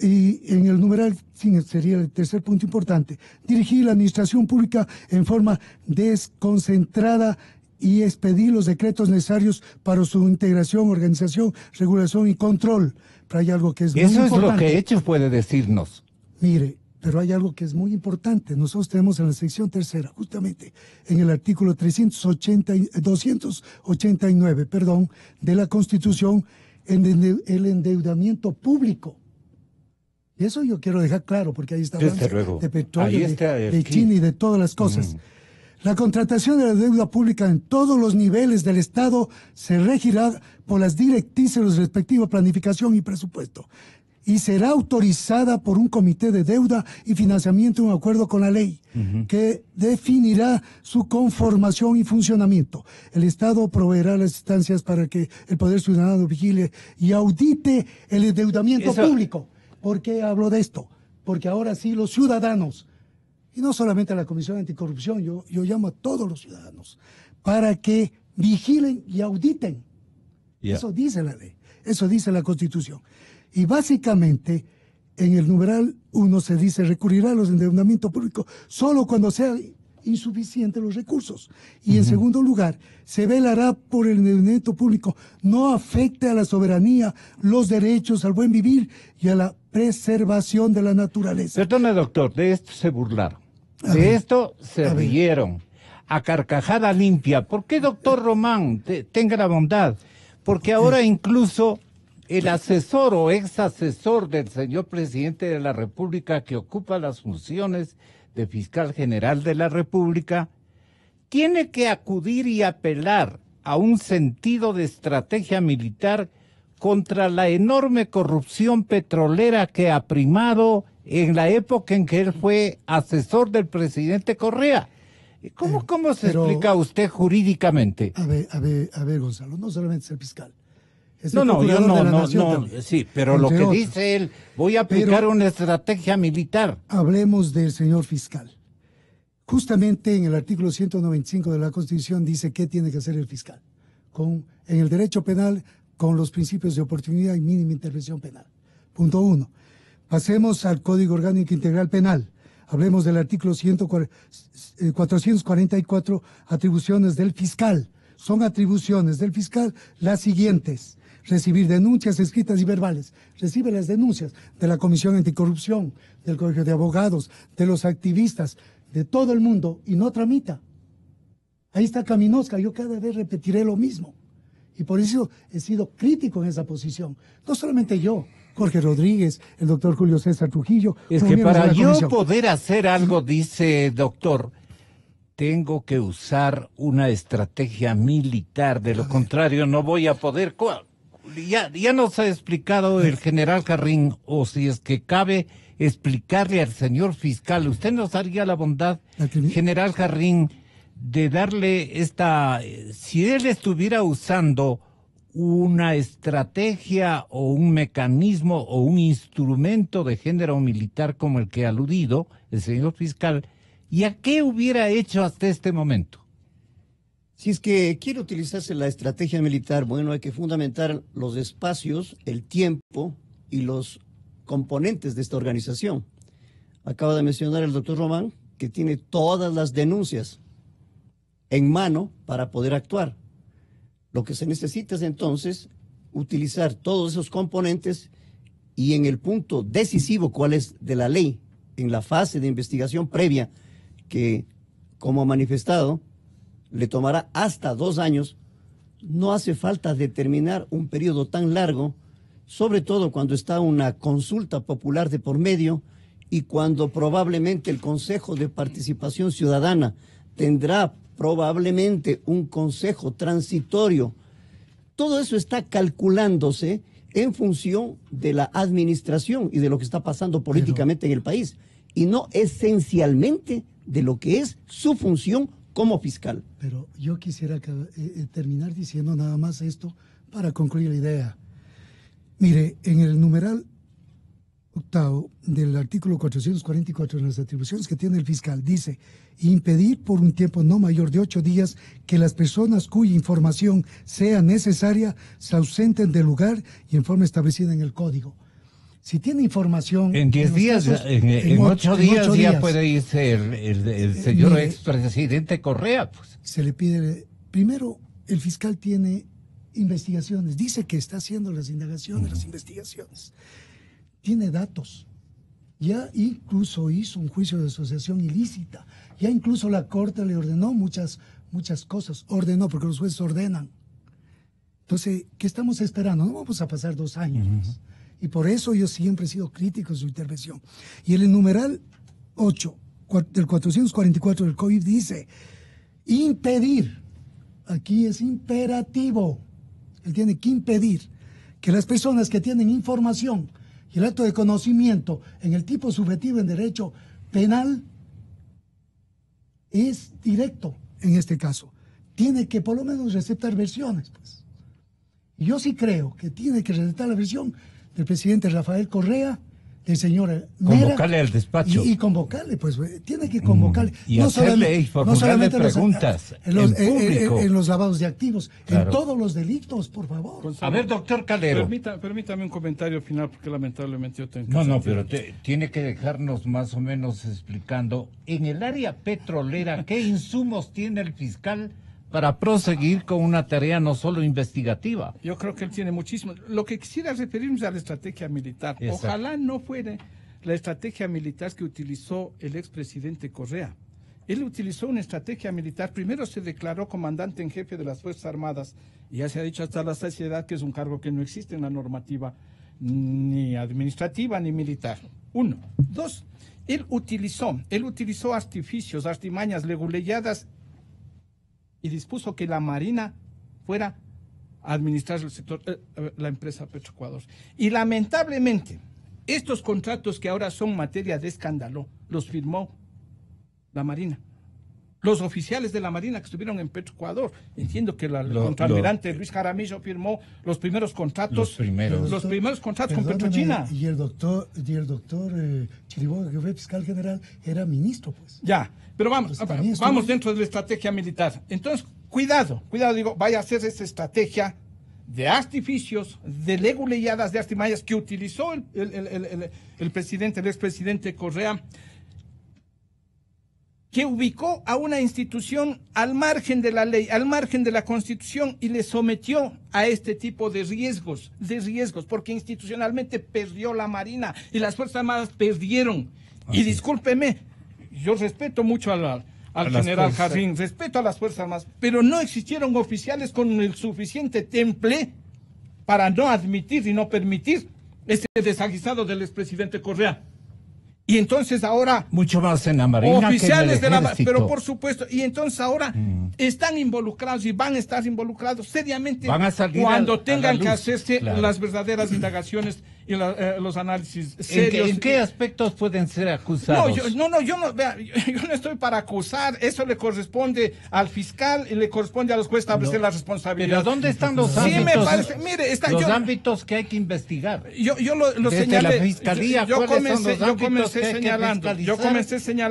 y en el numeral, sería el tercer punto importante, dirigir la administración pública en forma desconcentrada y expedir los decretos necesarios para su integración, organización, regulación y control. Pero hay algo que es muy importante. Eso es lo que Hechos puede decirnos. Mire, pero hay algo que es muy importante. Nosotros tenemos en la sección tercera, justamente en el artículo 289, de la Constitución, el endeudamiento público. Y eso yo quiero dejar claro, porque ahí está hablando de petróleo, de China y de todas las cosas. La contratación de la deuda pública en todos los niveles del Estado se regirá por las directrices de los respectivos planificación y presupuesto y será autorizada por un comité de deuda y financiamiento en acuerdo con la ley, que definirá su conformación y funcionamiento. El Estado proveerá las instancias para que el Poder Ciudadano vigile y audite el endeudamiento público. ¿Por qué hablo de esto? Porque ahora sí los ciudadanos, y no solamente a la Comisión Anticorrupción, yo llamo a todos los ciudadanos, para que vigilen y auditen Yeah. Eso dice la ley, eso dice la Constitución. Y básicamente, en el numeral 1 se dice recurrirá a los endeudamientos públicos solo cuando sea insuficientes los recursos. Y en segundo lugar, se velará por el endeudamiento público no afecte a la soberanía, los derechos, al buen vivir y a la preservación de la naturaleza. Perdone, doctor, de esto se burlaron. De esto se rieron. A carcajada limpia. ¿Por qué, doctor Román? Tenga la bondad. Porque ahora incluso el asesor o ex asesor del señor presidente de la República, que ocupa las funciones de fiscal general de la República, tiene que acudir y apelar a un sentido de estrategia militar contra la enorme corrupción petrolera que ha primado en la época en que él fue asesor del presidente Correa. ¿Cómo se explica usted jurídicamente? A ver, Gonzalo, no solamente es el fiscal. Sí, pero lo que dice él, voy a aplicar una estrategia militar. Hablemos del señor fiscal. Justamente en el artículo 195 de la Constitución dice qué tiene que hacer el fiscal. En el derecho penal, con los principios de oportunidad y mínima intervención penal. Punto 1. Pasemos al Código Orgánico Integral Penal. Hablemos del artículo 444, atribuciones del fiscal. Son atribuciones del fiscal las siguientes: recibir denuncias escritas y verbales. Recibe las denuncias de la Comisión Anticorrupción, del Colegio de Abogados, de los activistas, de todo el mundo, y no tramita. Ahí está Caminosca, yo cada vez repetiré lo mismo. Y por eso he sido crítico en esa posición. No solamente yo, Jorge Rodríguez, el doctor Julio César Trujillo. Es que para yo poder hacer algo, dice doctor, tengo que usar una estrategia militar, de lo contrario no voy a poder. Ya nos ha explicado el general Jarrín, o si es que cabe explicarle al señor fiscal, usted nos haría la bondad, general Jarrín, de darle si él estuviera usando una estrategia o un mecanismo o un instrumento de género militar como el que ha aludido el señor fiscal, ¿y a qué hubiera hecho hasta este momento? Si es que quiere utilizarse la estrategia militar, bueno, hay que fundamentar los espacios, el tiempo y los componentes de esta organización. Acaba de mencionar el doctor Román que tiene todas las denuncias en mano para poder actuar. Lo que se necesita es entonces utilizar todos esos componentes y en el punto decisivo, cuál es de la ley, en la fase de investigación previa, que como manifestado le tomará hasta 2 años, no hace falta determinar un periodo tan largo, sobre todo cuando está una consulta popular de por medio y cuando probablemente el Consejo de Participación Ciudadana tendrá probablemente un consejo transitorio. Todo eso está calculándose en función de la administración y de lo que está pasando políticamente en el país, y no esencialmente de lo que es su función como fiscal. Pero yo quisiera terminar diciendo nada más esto para concluir la idea. Mire, en el numeral 8 del artículo 444 de las atribuciones que tiene el fiscal, dice: impedir por un tiempo no mayor de 8 días que las personas cuya información sea necesaria se ausenten del lugar y en forma establecida en el código. Si tiene información... En 10 días, en 8 días ya puede irse el señor expresidente Correa. Pues. Se le pide... Primero, el fiscal tiene investigaciones. Dice que está haciendo las indagaciones, las investigaciones. Tiene datos. Ya incluso hizo un juicio de asociación ilícita. Ya incluso la Corte le ordenó muchas cosas. Ordenó, porque los jueces ordenan. Entonces, ¿qué estamos esperando? No vamos a pasar 2 años. Y por eso yo siempre he sido crítico de su intervención. Y el numeral 8 del 444 del COVID dice: impedir. Aquí es imperativo. Él tiene que impedir que las personas que tienen información y el acto de conocimiento en el tipo subjetivo en derecho penal es directo en este caso. Tiene que por lo menos receptar versiones, pues. Y yo sí creo que tiene que receptar la versión del presidente Rafael Correa, el señor Mera. Convocarle al despacho. Y convocarle, pues tiene que convocarle. Y hacerle y formularle preguntas en los lavados de activos, claro, en todos los delitos, por favor. Gonzalo, a ver, doctor Calero. Permítame un comentario final, porque lamentablemente yo tengo que... No, pero tiene que dejarnos más o menos explicando, en el área petrolera, ¿qué insumos tiene el fiscal para proseguir con una tarea no solo investigativa? Yo creo que él tiene muchísimo. Lo que quisiera referirme es a la estrategia militar. Exacto. Ojalá no fuera la estrategia militar que utilizó el expresidente Correa. Él utilizó una estrategia militar. Primero se declaró comandante en jefe de las Fuerzas Armadas, y ya se ha dicho hasta la saciedad que es un cargo que no existe en la normativa ni administrativa ni militar. 1. 2. Él utilizó artificios, artimañas, leguleyadas, y dispuso que la Marina fuera a administrar el sector, la empresa Petroecuador. Y lamentablemente, estos contratos que ahora son materia de escándalo, los firmó la Marina. Los oficiales de la Marina que estuvieron en Petroecuador. Entiendo que el contraalmirante Luis Jaramillo firmó los primeros contratos. Los primeros contratos con Petrochina. Y el doctor Chiriboga, que fue fiscal general, era ministro, pues. Ya, pero vamos dentro de la estrategia militar. Entonces, cuidado, digo, vaya a hacer esa estrategia de artificios, de leguleyadas, de artimañas que utilizó el expresidente Correa, que ubicó a una institución al margen de la ley, al margen de la Constitución, y le sometió a este tipo de riesgos, porque institucionalmente perdió la Marina y las Fuerzas Armadas perdieron. Y discúlpeme, yo respeto mucho al general Jarrín, respeto a las Fuerzas Armadas, pero no existieron oficiales con el suficiente temple para no admitir y no permitir este desaguisado del expresidente Correa. Y entonces ahora... Mucho más en la Marina oficiales que en el de la... Pero por supuesto, y entonces ahora están involucrados y van a estar involucrados seriamente van a salir cuando tengan que hacerse las verdaderas indagaciones y los análisis serios. ¿En qué aspectos pueden ser acusados? Yo no estoy para acusar, eso le corresponde al fiscal y le corresponde a los jueces establecer la responsabilidad. ¿Pero dónde están los ámbitos? Sí, me parece, mire, ámbitos que hay que investigar. Yo lo desde señalé. La fiscalía, yo comencé señalando.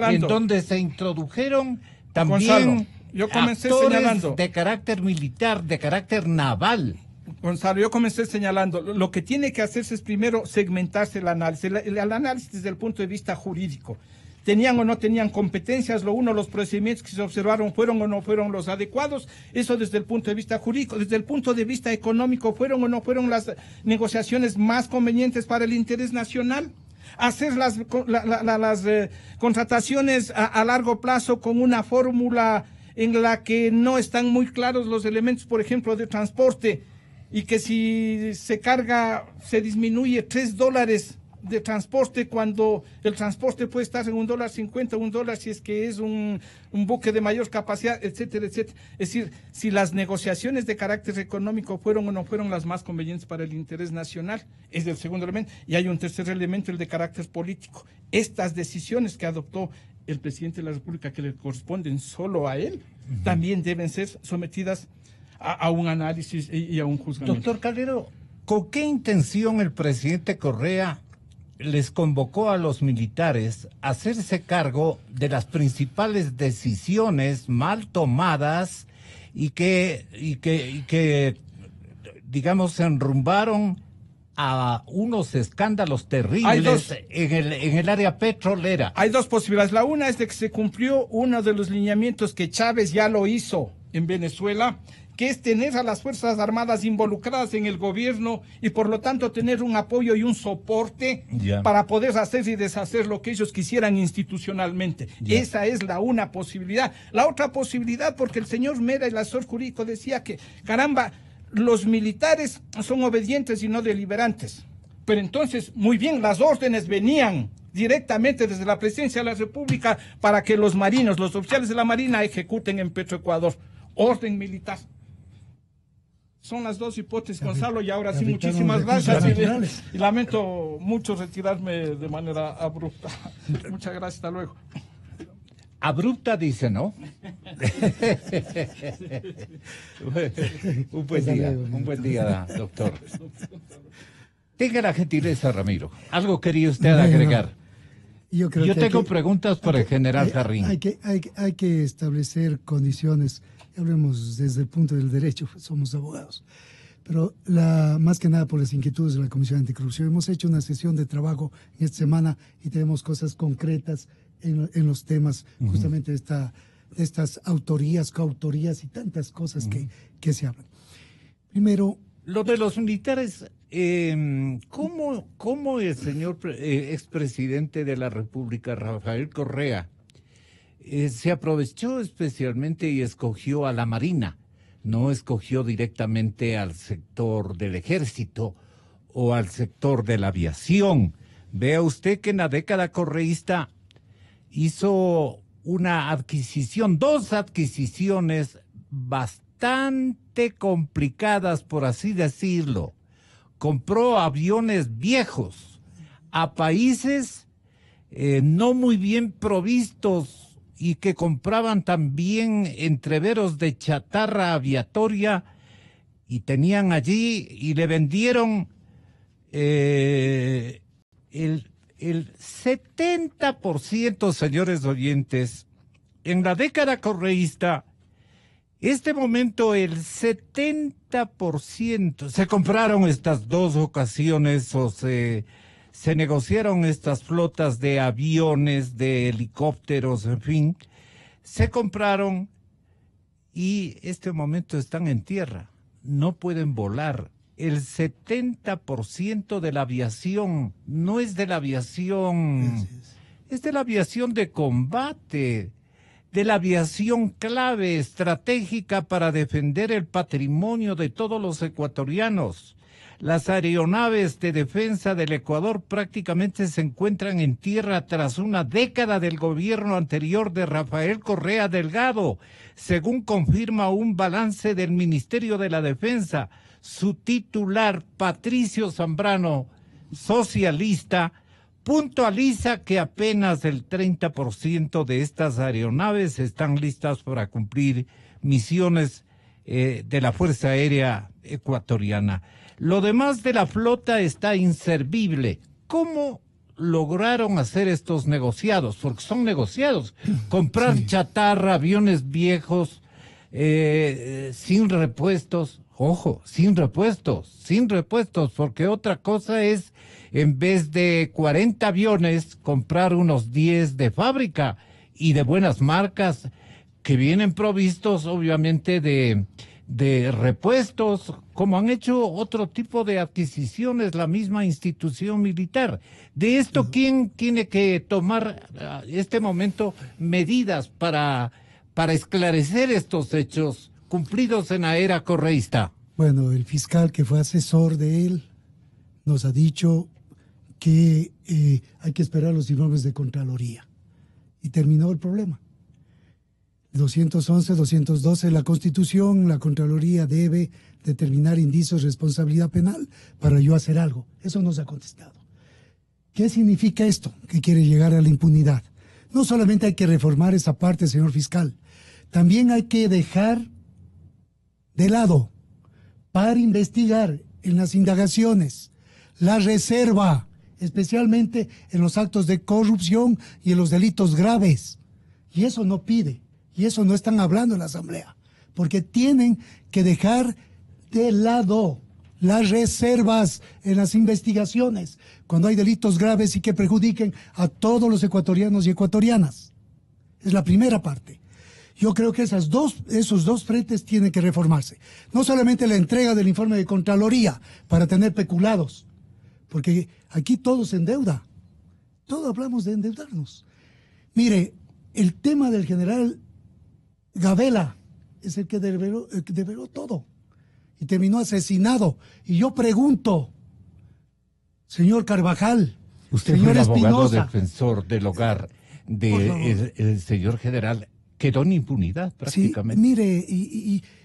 En donde se introdujeron también Gonzalo, yo comencé señalando de carácter militar, de carácter naval. Gonzalo, yo comencé señalando, lo que tiene que hacerse es primero segmentarse el análisis, el análisis desde el punto de vista jurídico. ¿Tenían o no tenían competencias? Los procedimientos que se observaron fueron o no fueron los adecuados. Eso desde el punto de vista jurídico. Desde el punto de vista económico, ¿fueron o no fueron las negociaciones más convenientes para el interés nacional? Hacer las contrataciones a largo plazo con una fórmula en la que no están muy claros los elementos, por ejemplo, de transporte, y que si se carga, se disminuye $3 de transporte cuando el transporte puede estar en $1.50, $1 si es que es un buque de mayor capacidad, etcétera, etcétera. Es decir, si las negociaciones de carácter económico fueron o no fueron las más convenientes para el interés nacional, es el segundo elemento. Y hay un tercer elemento, el de carácter político. Estas decisiones que adoptó el presidente de la República, que le corresponden solo a él, también deben ser sometidas a un análisis y a un juzgamiento. Doctor Calero, ¿con qué intención el presidente Correa les convocó a los militares a hacerse cargo de las principales decisiones mal tomadas y que digamos, se enrumbaron a unos escándalos terribles en el área petrolera? Hay dos posibilidades. La una es de que se cumplió uno de los lineamientos que Chávez ya lo hizo en Venezuela, que es tener a las Fuerzas Armadas involucradas en el gobierno y por lo tanto tener un apoyo y un soporte para poder hacer y deshacer lo que ellos quisieran institucionalmente. Esa es la una posibilidad. La otra posibilidad, porque el señor Mera, el asesor jurídico, decía que, caramba, los militares son obedientes y no deliberantes. Pero entonces, muy bien, las órdenes venían directamente desde la Presidencia de la República para que los marinos, los oficiales de la Marina ejecuten en Petroecuador. Orden militar. Son las dos hipótesis, Gonzalo, y ahora sí, muchísimas gracias. Y lamento mucho retirarme de manera abrupta. Muchas gracias, hasta luego. Abrupta dice, ¿no? Un buen día, doctor. Tenga la gentileza, Ramiro. Algo quería usted agregar. Yo tengo preguntas para el general Jarrín. Hay que establecer condiciones. Hablemos desde el punto del derecho, somos abogados. Pero más que nada por las inquietudes de la Comisión Anticorrupción. Hemos hecho una sesión de trabajo en esta semana y tenemos cosas concretas en los temas justamente de estas autorías, coautorías y tantas cosas que se hablan. Primero, lo de los militares, ¿cómo el señor expresidente de la República, Rafael Correa, se aprovechó especialmente y escogió a la Marina? No escogió directamente al sector del ejército o al sector de la aviación. Vea usted que en la década correísta hizo una adquisición, 2 adquisiciones bastante complicadas, por así decirlo. Compró aviones viejos a países no muy bien provistos y que compraban también entreveros de chatarra aviatoria y tenían allí y le vendieron el 70%, señores oyentes, en la década correísta. Este momento el 70%, se compraron estas 2 ocasiones o se negociaron estas flotas de aviones, de helicópteros, en fin, se compraron y este momento están en tierra, no pueden volar. El 70% de la aviación no es de la aviación, es de la aviación de combate, de la aviación clave, estratégica para defender el patrimonio de todos los ecuatorianos. Las aeronaves de defensa del Ecuador prácticamente se encuentran en tierra tras una década del gobierno anterior de Rafael Correa Delgado, según confirma un balance del Ministerio de la Defensa. Su titular, Patricio Zambrano, socialista, puntualiza que apenas el 30% de estas aeronaves están listas para cumplir misiones de la Fuerza Aérea Ecuatoriana. Lo demás de la flota está inservible. ¿Cómo lograron hacer estos negociados? Porque son negociados. Comprar chatarra, aviones viejos, sin repuestos. Ojo, sin repuestos, porque otra cosa es, en vez de 40 aviones, comprar unos 10 de fábrica y de buenas marcas que vienen provistos, obviamente, de repuestos, como han hecho otro tipo de adquisiciones la misma institución militar. De esto, ¿quién tiene que tomar este momento medidas para esclarecer estos hechos cumplidos en la era correísta? Bueno, el fiscal que fue asesor de él nos ha dicho que hay que esperar los informes de Contraloría. Y terminó el problema. 211, 212, la Constitución, la Contraloría debe determinar indicios de responsabilidad penal para yo hacer algo. Eso nos ha contestado. ¿Qué significa esto? Que quiere llegar a la impunidad. No solamente hay que reformar esa parte, señor fiscal, también hay que dejar de lado para investigar en las indagaciones la reserva, especialmente en los actos de corrupción y en los delitos graves. Y eso no pide. Y eso no están hablando en la Asamblea, porque tienen que dejar de lado las reservas en las investigaciones cuando hay delitos graves y que perjudiquen a todos los ecuatorianos y ecuatorianas. Es la primera parte. Yo creo que esos dos frentes tienen que reformarse. No solamente la entrega del informe de Contraloría para tener peculados, porque aquí todo se endeuda. Todo hablamos de endeudarnos. Mire, el tema del general Gabela es el que develó todo y terminó asesinado. Y yo pregunto, señor Carvajal, usted señor fue el abogado Espinosa, defensor del hogar del señor general, quedó en impunidad prácticamente. Sí, mire,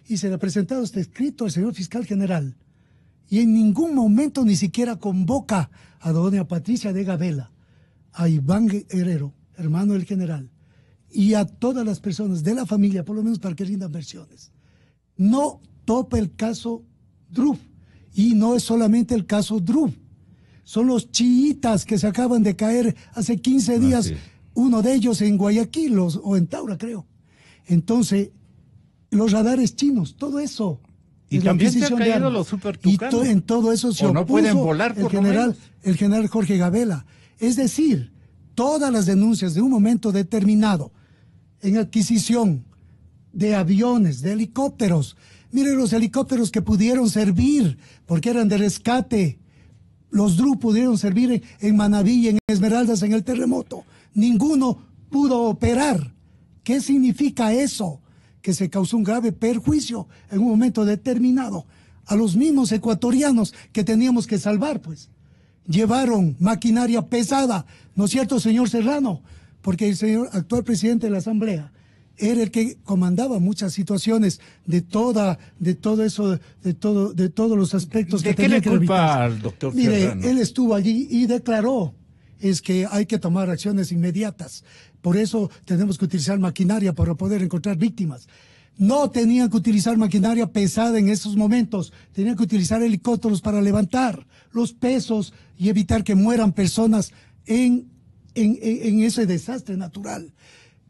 y se le ha presentado este escrito al señor fiscal general y en ningún momento ni siquiera convoca a doña Patricia de Gabela, a Iván Herrero, hermano del general, y a todas las personas de la familia, por lo menos para que rindan versiones. No topa el caso Druff, y no es solamente el caso Druff, son los chiitas que se acaban de caer hace 15 días, sí. Uno de ellos en Guayaquil o en Taura, creo. Entonces, los radares chinos, todo eso. Y también se han caído los supertucanos. Y en todo eso se o no opuso pueden volar, por el general Jorge Gabela. Es decir, todas las denuncias de un momento determinado en adquisición de aviones, de helicópteros. Miren los helicópteros que pudieron servir, porque eran de rescate. Los DRU pudieron servir en Manabí, en Esmeraldas, en el terremoto. Ninguno pudo operar. ¿Qué significa eso? Que se causó un grave perjuicio en un momento determinado a los mismos ecuatorianos que teníamos que salvar, pues. Llevaron maquinaria pesada, ¿no es cierto, señor Serrano? Porque el señor actual presidente de la Asamblea era el que comandaba muchas situaciones de todos los aspectos que tenía que ¿De qué le culpa al doctor Serrano? Mire, él estuvo allí y declaró es que hay que tomar acciones inmediatas. Por eso tenemos que utilizar maquinaria para poder encontrar víctimas. No tenían que utilizar maquinaria pesada en esos momentos, tenían que utilizar helicópteros para levantar los pesos y evitar que mueran personas en ese desastre natural.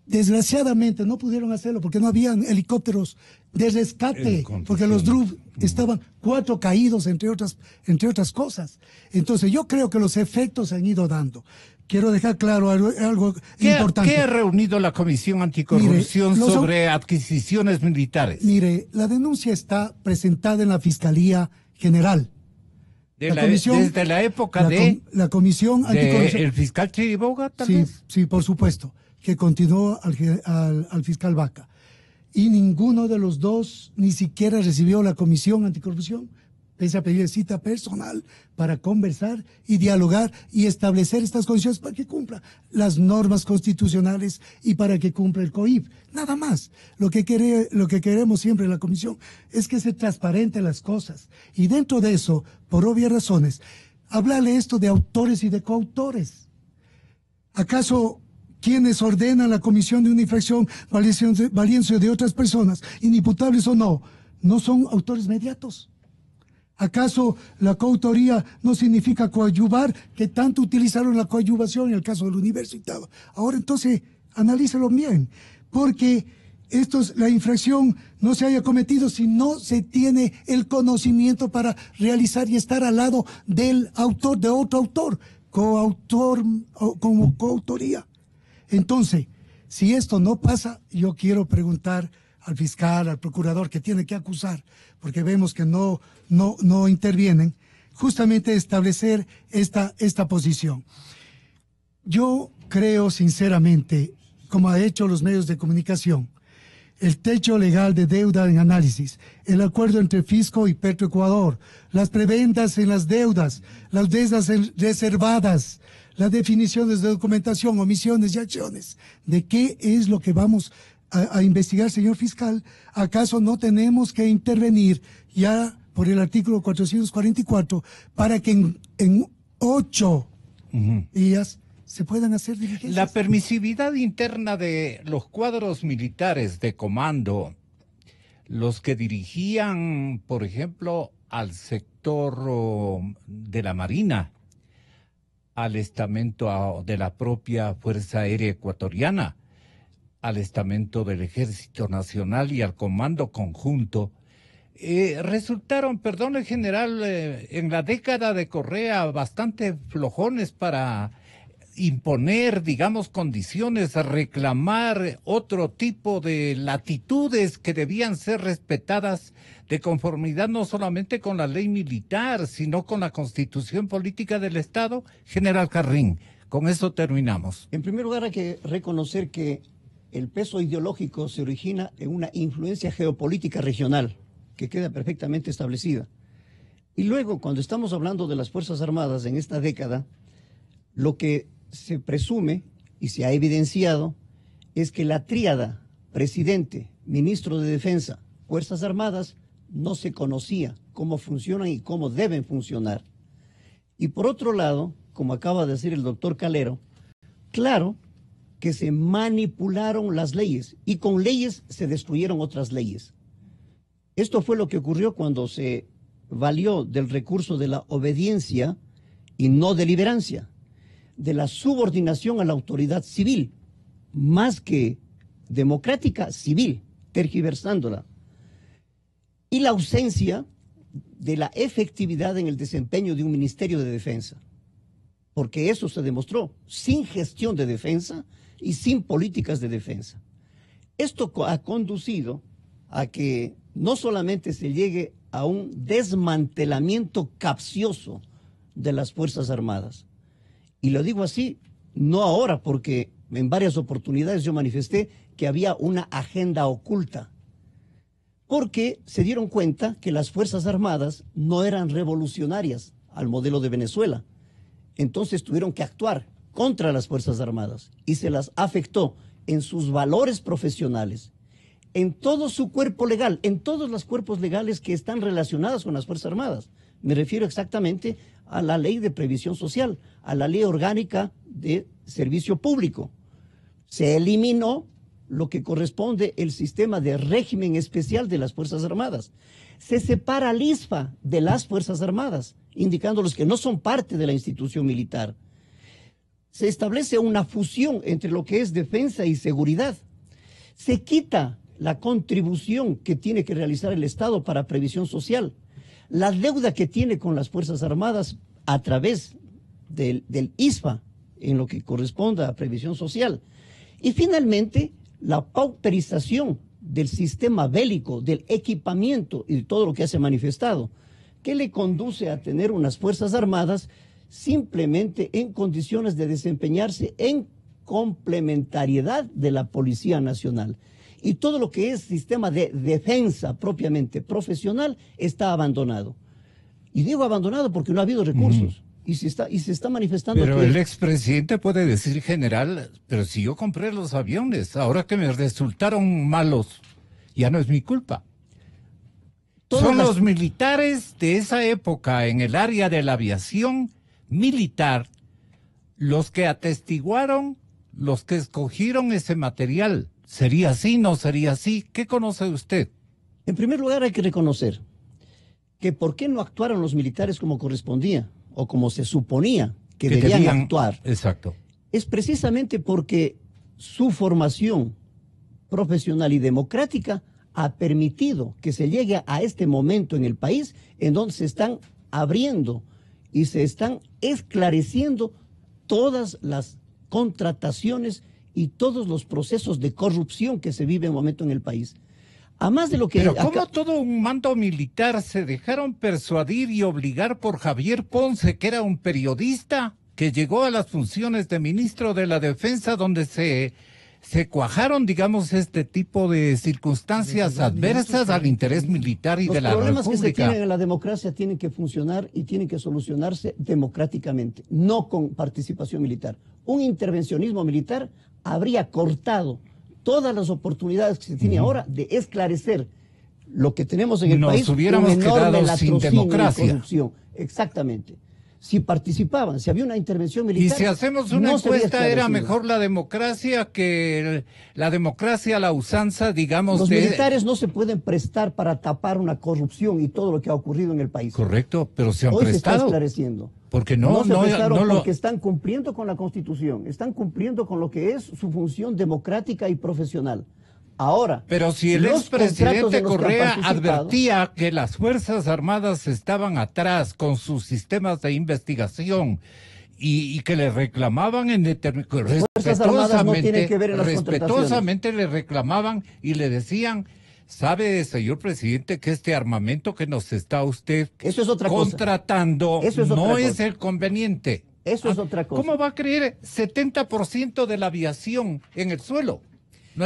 Desgraciadamente no pudieron hacerlo porque no habían helicópteros de rescate, porque los DRU estaban 4 caídos, entre otras cosas. Entonces yo creo que los efectos se han ido dando. Quiero dejar claro algo importante. ¿Qué ha reunido la Comisión Anticorrupción sobre adquisiciones militares? Mire, la denuncia está presentada en la Fiscalía General. Desde la época de la Comisión Anticorrupción. ¿El fiscal Chiriboga también? Sí, por supuesto, que continuó al fiscal Vaca. Y ninguno de los dos ni siquiera recibió la Comisión Anticorrupción, pese a pedir cita personal para conversar y dialogar y establecer estas condiciones para que cumpla las normas constitucionales y para que cumpla el COIP. Nada más. Lo que queremos siempre en la Comisión es que se transparenten las cosas. Y dentro de eso, por obvias razones, hablarle esto de autores y de coautores. ¿Acaso quienes ordenan la comisión de una infracción valiéndose de otras personas, inimputables o no son autores mediatos? ¿Acaso la coautoría no significa coadyuvar, que tanto utilizaron la coadyuvación en el caso del universitario? Ahora entonces, analícelo bien, porque la infracción no se haya cometido si no se tiene el conocimiento para realizar y estar al lado del autor, de otro autor, coautor o como coautoría. Entonces, si esto no pasa, yo quiero preguntar al fiscal, al procurador que tiene que acusar, porque vemos que no intervienen, justamente establecer esta posición. Yo creo sinceramente, como ha hecho los medios de comunicación, el techo legal de deuda en análisis, el acuerdo entre Fisco y Petroecuador, las prebendas en las deudas reservadas, las definiciones de documentación, omisiones y acciones. ¿De qué es lo que vamos a investigar, señor fiscal? ¿Acaso no tenemos que intervenir ya por el artículo 444 para que en 8 días se puedan hacer diligencias? La permisividad interna de los cuadros militares de comando, los que dirigían, por ejemplo, al sector de la Marina, al estamento de la propia Fuerza Aérea Ecuatoriana, al estamento del Ejército Nacional y al Comando Conjunto, resultaron, perdón, general, en la década de Correa bastante flojones para imponer, digamos, condiciones, reclamar otro tipo de latitudes que debían ser respetadas de conformidad no solamente con la ley militar, sino con la Constitución Política del Estado. General Carrín, con eso terminamos. En primer lugar, hay que reconocer que el peso ideológico se origina en una influencia geopolítica regional que queda perfectamente establecida. Y luego, cuando estamos hablando de las Fuerzas Armadas en esta década, lo que se presume y se ha evidenciado es que la tríada presidente, ministro de Defensa, Fuerzas Armadas, no se conocía cómo funcionan y cómo deben funcionar. Y por otro lado, como acaba de decir el doctor Calero, claro que se manipularon las leyes y con leyes se destruyeron otras leyes. Esto fue lo que ocurrió cuando se valió del recurso de la obediencia y no deliberancia, de la subordinación a la autoridad civil, más que democrática, civil, tergiversándola, y la ausencia de la efectividad en el desempeño de un Ministerio de Defensa, porque eso se demostró, sin gestión de defensa y sin políticas de defensa. Esto ha conducido a que no solamente se llegue a un desmantelamiento capcioso de las Fuerzas Armadas, y lo digo así, no ahora, porque en varias oportunidades yo manifesté que había una agenda oculta, porque se dieron cuenta que las Fuerzas Armadas no eran revolucionarias al modelo de Venezuela. Entonces tuvieron que actuar contra las Fuerzas Armadas y se las afectó en sus valores profesionales, en todo su cuerpo legal, en todos los cuerpos legales que están relacionados con las Fuerzas Armadas. Me refiero exactamente a la Ley de Previsión Social, a la Ley Orgánica de Servicio Público. Se eliminó lo que corresponde el sistema de régimen especial de las Fuerzas Armadas. Se separa al ISFA de las Fuerzas Armadas, indicándoles que no son parte de la institución militar. Se establece una fusión entre lo que es defensa y seguridad. Se quita la contribución que tiene que realizar el Estado para previsión social, la deuda que tiene con las Fuerzas Armadas a través del ISFA en lo que corresponda a previsión social. Y finalmente, la pauperización del sistema bélico, del equipamiento y de todo lo que se ha manifestado, que le conduce a tener unas Fuerzas Armadas simplemente en condiciones de desempeñarse en complementariedad de la Policía Nacional. Y todo lo que es sistema de defensa propiamente profesional está abandonado. Y digo abandonado porque no ha habido recursos. Y se está manifestando. Pero el expresidente puede decir, general, pero si yo compré los aviones, ahora que me resultaron malos, ya no es mi culpa. Son los militares de esa época en el área de la aviación militar los que atestiguaron, los que escogieron ese material. ¿Sería así? ¿No sería así? ¿Qué conoce usted? En primer lugar hay que reconocer que por qué no actuaron los militares como correspondía o como se suponía que debían actuar. Exacto. Es precisamente porque su formación profesional y democrática ha permitido que se llegue a este momento en el país en donde se están abriendo y se están esclareciendo todas las contrataciones y todos los procesos de corrupción que se vive en el momento en el país. A más de lo que... Pero ¿cómo todo un mando militar se dejaron persuadir y obligar por Javier Ponce, que era un periodista que llegó a las funciones de ministro de la Defensa, donde se cuajaron, digamos, este tipo de circunstancias adversas al interés militar y de la República? Los problemas que se tienen en la democracia tienen que funcionar y tienen que solucionarse democráticamente, no con participación militar. Un intervencionismo militar habría cortado todas las oportunidades que se tiene ahora de esclarecer lo que tenemos en el país. Nos hubiéramos quedado sin democracia. Exactamente. Si participaban, si había una intervención militar... Y si hacemos una encuesta, ¿era mejor la democracia que la democracia, la usanza, digamos? Los militares no se pueden prestar para tapar una corrupción y todo lo que ha ocurrido en el país. Correcto, pero se han Hoy prestado. Se está esclareciendo. Porque porque están cumpliendo con la Constitución, están cumpliendo con lo que es su función democrática y profesional. Ahora, pero si el expresidente Correa advertía que las Fuerzas Armadas estaban atrás con sus sistemas de investigación y que le reclamaban respetuosamente le reclamaban y le decían: ¿sabe, señor presidente, que este armamento que nos está usted contratando no es el conveniente? Eso es otra cosa. ¿Cómo va a creer 70% de la aviación en el suelo? No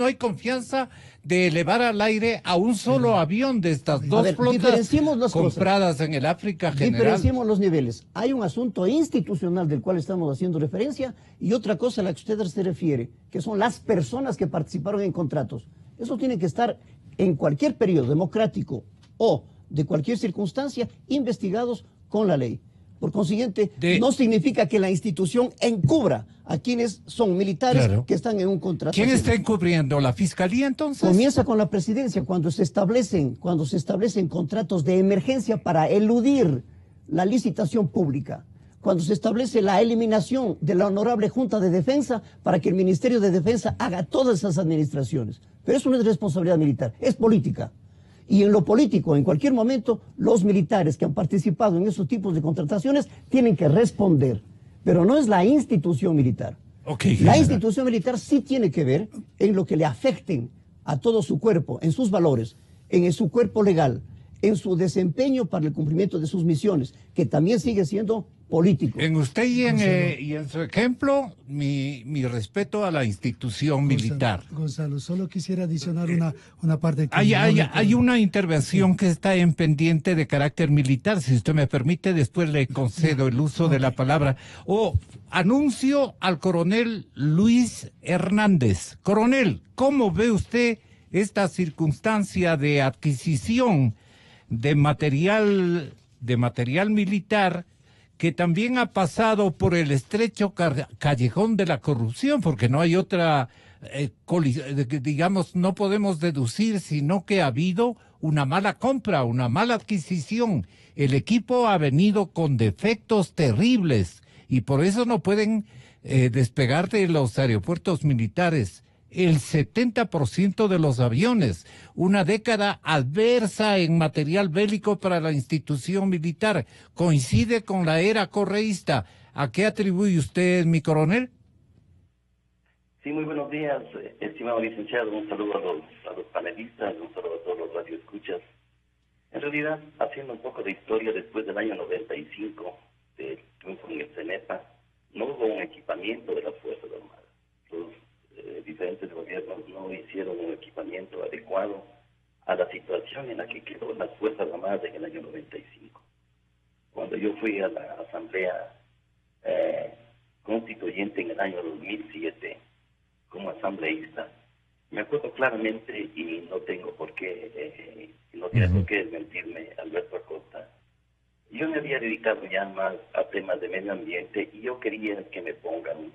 hay confianza de elevar al aire a un solo avión de estas dos flotas compradas en el África general. Diferenciemos los niveles. Hay un asunto institucional del cual estamos haciendo referencia y otra cosa a la que usted se refiere, que son las personas que participaron en contratos. Eso tiene que estar en cualquier periodo democrático o de cualquier circunstancia investigados con la ley. Por consiguiente, no significa que la institución encubra a quienes son militares que están en un contrato. ¿Quién está encubriendo? ¿La Fiscalía entonces? Comienza con la Presidencia cuando se establecen contratos de emergencia para eludir la licitación pública. cuando se establece la eliminación de la Honorable Junta de Defensa para que el Ministerio de Defensa haga todas esas administraciones. Pero eso no es responsabilidad militar, es política. Y en lo político, en cualquier momento, los militares que han participado en esos tipos de contrataciones tienen que responder. Pero no es la institución militar. La institución militar sí tiene que ver en lo que le afecten a todo su cuerpo, en sus valores, en su cuerpo legal, en su desempeño para el cumplimiento de sus misiones, que también sigue siendo político. En usted y en su ejemplo, mi respeto a la institución militar. Gonzalo, solo quisiera adicionar una parte. Que hay una intervención que está en pendiente de carácter militar. Si usted me permite, después le concedo el uso de la palabra. Anuncio al coronel Luis Hernández. Coronel, ¿cómo ve usted esta circunstancia de adquisición de material militar que también ha pasado por el estrecho callejón de la corrupción, porque no hay otra, digamos, no podemos deducir, sino que ha habido una mala compra, una mala adquisición. El equipo ha venido con defectos terribles y por eso no pueden despegar de los aeropuertos militares. El 70% de los aviones, una década adversa en material bélico para la institución militar, coincide con la era correísta. ¿A qué atribuye usted, mi coronel? Sí, muy buenos días, estimado licenciado. Un saludo a los panelistas, un saludo a todos los radioescuchas. En realidad, haciendo un poco de historia, después del año 95, del triunfo en el CENEPA, no hubo un equipamiento de las Fuerzas Armadas. Los diferentes gobiernos no hicieron un equipamiento adecuado a la situación en la que quedó las Fuerzas Armadas en el año 95. Cuando yo fui a la Asamblea Constituyente en el año 2007 como asambleísta, me acuerdo claramente, y no tengo por qué, no tiene por qué desmentirme Alberto Acosta, yo me había dedicado ya más a temas de medio ambiente y yo quería que me pongan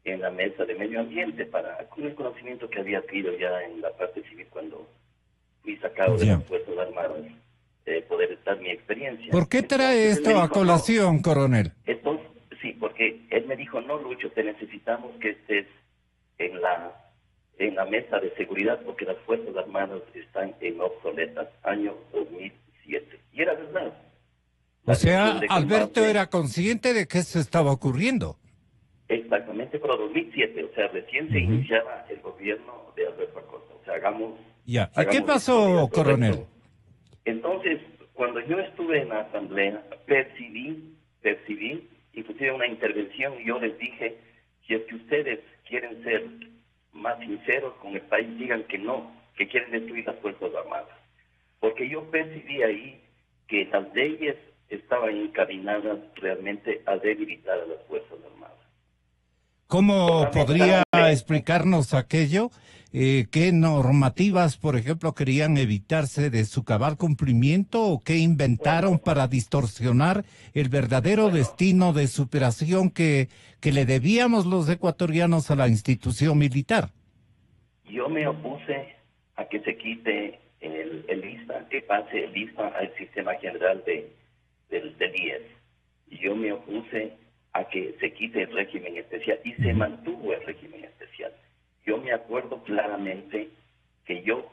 en la mesa de medio ambiente con el conocimiento que había adquirido ya en la parte civil cuando fui sacado de las Fuerzas Armadas, poder dar mi experiencia. ¿Por qué trae esto a colación, coronel? Entonces, sí, porque él me dijo, no, Lucho, te necesitamos que estés en la mesa de seguridad porque las Fuerzas Armadas están en obsoletas, año 2007. Y era verdad. O sea, Alberto era consciente de que eso estaba ocurriendo. Exactamente, pero 2007, o sea, recién se iniciaba el gobierno de Alberto Acosta. O sea, hagamos... Ya. ¿Y qué pasó, coronel? Entonces, cuando yo estuve en la asamblea, percibí, inclusive una intervención, y yo les dije, si es que ustedes quieren ser más sinceros con el país, digan que no, que quieren destruir las Fuerzas Armadas. Porque yo percibí ahí que las leyes estaban encaminadas realmente a debilitar a las Fuerzas Armadas. ¿Cómo podría explicarnos aquello? ¿Qué normativas, por ejemplo, querían evitarse de su cabal cumplimiento o qué inventaron para distorsionar el verdadero destino de superación que le debíamos los ecuatorianos a la institución militar? Yo me opuse a que se quite el ISPA, que pase el ISPA al sistema general del IES. Yo me opuse a que se quite el régimen especial y se mantuvo el régimen especial. Yo me acuerdo claramente que yo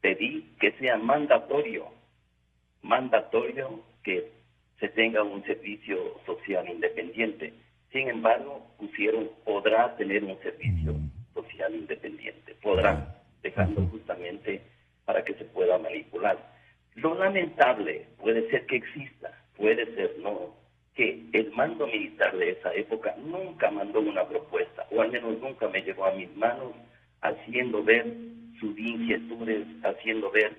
pedí que sea mandatorio que se tenga un servicio social independiente. Sin embargo, podrá tener un servicio social independiente, podrá, dejando justamente para que se pueda manipular. Lo lamentable puede ser que exista, puede ser no, que el mando militar de esa época nunca mandó una propuesta, o al menos nunca me llegó a mis manos, haciendo ver sus inquietudes, haciendo ver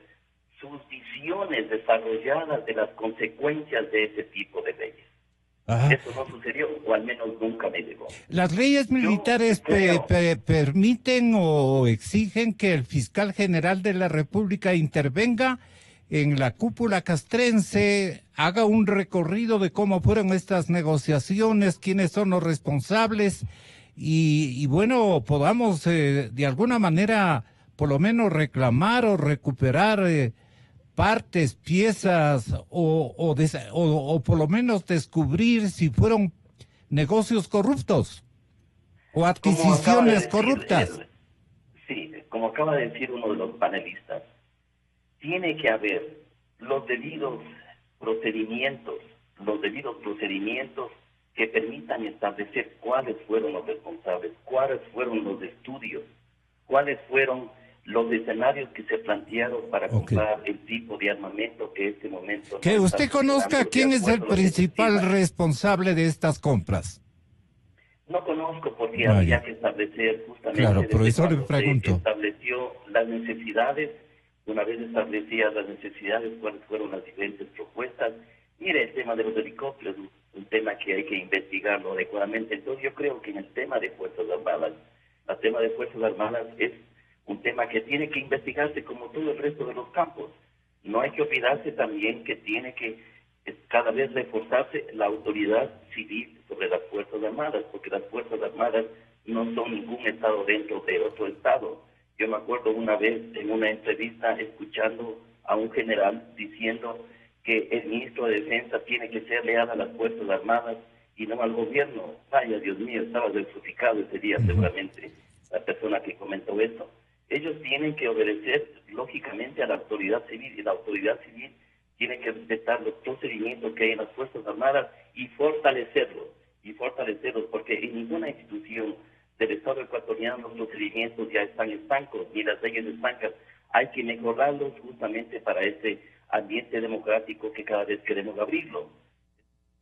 sus visiones desarrolladas de las consecuencias de ese tipo de leyes. Ajá. Eso no sucedió, o al menos nunca me llegó. ¿Las leyes militares permiten o exigen que el fiscal general de la República intervenga en la cúpula castrense, haga un recorrido de cómo fueron estas negociaciones, quiénes son los responsables y bueno, podamos de alguna manera por lo menos reclamar o recuperar partes, piezas o por lo menos descubrir si fueron negocios corruptos o adquisiciones corruptas. Sí, como acaba de decir uno de los panelistas, tiene que haber los debidos procedimientos que permitan establecer cuáles fueron los responsables, cuáles fueron los estudios, cuáles fueron los escenarios que se plantearon para comprar el tipo de armamento que en este momento... Que usted conozca quién es el principal responsable de estas compras. No conozco porque había que establecer justamente... Claro, por eso le pregunto. Se estableció las necesidades, una vez establecidas las necesidades, cuáles fueron las diferentes propuestas. Mire, el tema de los helicópteros, un tema que hay que investigarlo adecuadamente. Entonces yo creo que en el tema de Fuerzas Armadas, el tema de Fuerzas Armadas es un tema que tiene que investigarse como todo el resto de los campos. No hay que olvidarse también que tiene que cada vez reforzarse la autoridad civil sobre las Fuerzas Armadas, porque las Fuerzas Armadas no son ningún Estado dentro de otro Estado. Yo me acuerdo una vez en una entrevista escuchando a un general diciendo que el ministro de Defensa tiene que ser leal a las Fuerzas Armadas y no al gobierno. Vaya, Dios mío, estaba desfocificado ese día seguramente la persona que comentó esto. Ellos tienen que obedecer lógicamente a la autoridad civil, y la autoridad civil tiene que respetar los procedimientos que hay en las Fuerzas Armadas y fortalecerlos, porque en ninguna institución del Estado ecuatoriano los procedimientos ya están estancos, ni las leyes estancas. Hay que mejorarlos justamente para este ambiente democrático que cada vez queremos abrirlo.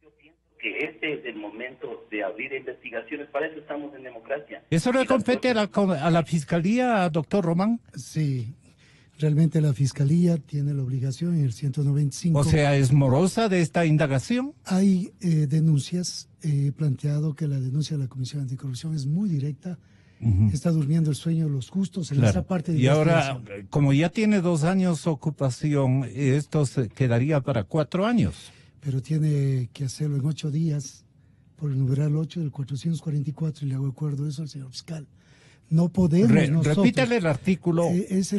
Yo pienso que este es el momento de abrir investigaciones, para eso estamos en democracia. ¿Eso le compete a la Fiscalía, doctor Román? Sí, realmente la Fiscalía tiene la obligación en el 195. O sea, ¿es morosa de esta indagación? Hay denuncias, he planteado que la denuncia de la Comisión Anticorrupción es muy directa, está durmiendo el sueño de los justos en esa parte de y ahora, como ya tiene 2 años ocupación, esto se quedaría para 4 años. Pero tiene que hacerlo en 8 días, por el numeral 8 del 444, y le hago acuerdo eso al señor fiscal. No podemos nosotros... Repítale el artículo. Es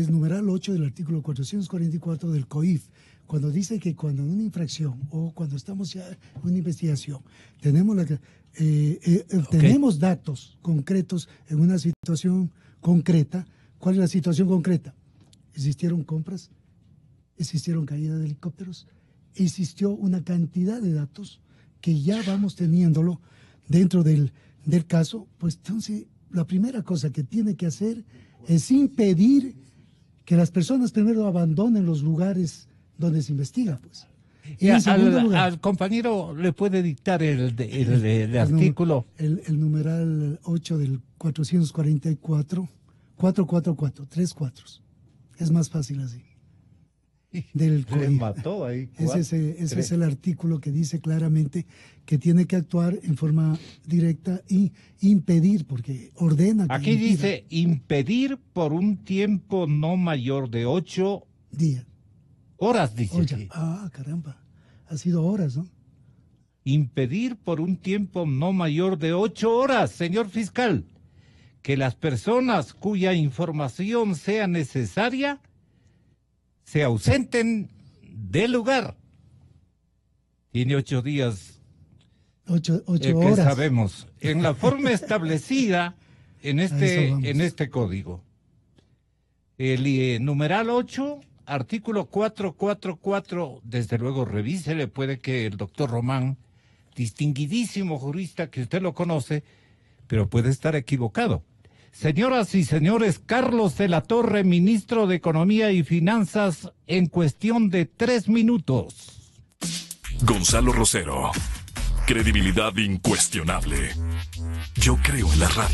numeral 8 del artículo 444 del COIF, cuando dice que cuando en una infracción o cuando estamos ya en una investigación tenemos tenemos datos concretos en una situación concreta. ¿Cuál es la situación concreta? Existieron compras, existieron caídas de helicópteros, existió una cantidad de datos que ya vamos teniéndolo dentro del caso. Pues entonces la primera cosa que tiene que hacer es impedir que las personas primero abandonen los lugares donde se investiga, pues. Y al compañero le puede dictar el artículo. El numeral 8 del 444, 444, 3 cuatros. Es más fácil así. Del le mató ahí. Ese es el artículo que dice claramente que tiene que actuar en forma directa y impedir, porque ordena. Aquí impida. Dice impedir por un tiempo no mayor de 8 días. Horas, dice. Oye, caramba, ha sido horas, ¿no? Impedir por un tiempo no mayor de 8 horas, señor fiscal, que las personas cuya información sea necesaria se ausenten del lugar. Tiene 8 días. 8 horas. Que sabemos. En la forma establecida en este código. El numeral 8... Artículo 444, desde luego revísele, puede que el doctor Román, distinguidísimo jurista que usted lo conoce, pero puede estar equivocado. Señoras y señores, Carlos de la Torre, ministro de Economía y Finanzas, en cuestión de 3 minutos. Gonzalo Rosero, credibilidad incuestionable. Yo creo en la radio.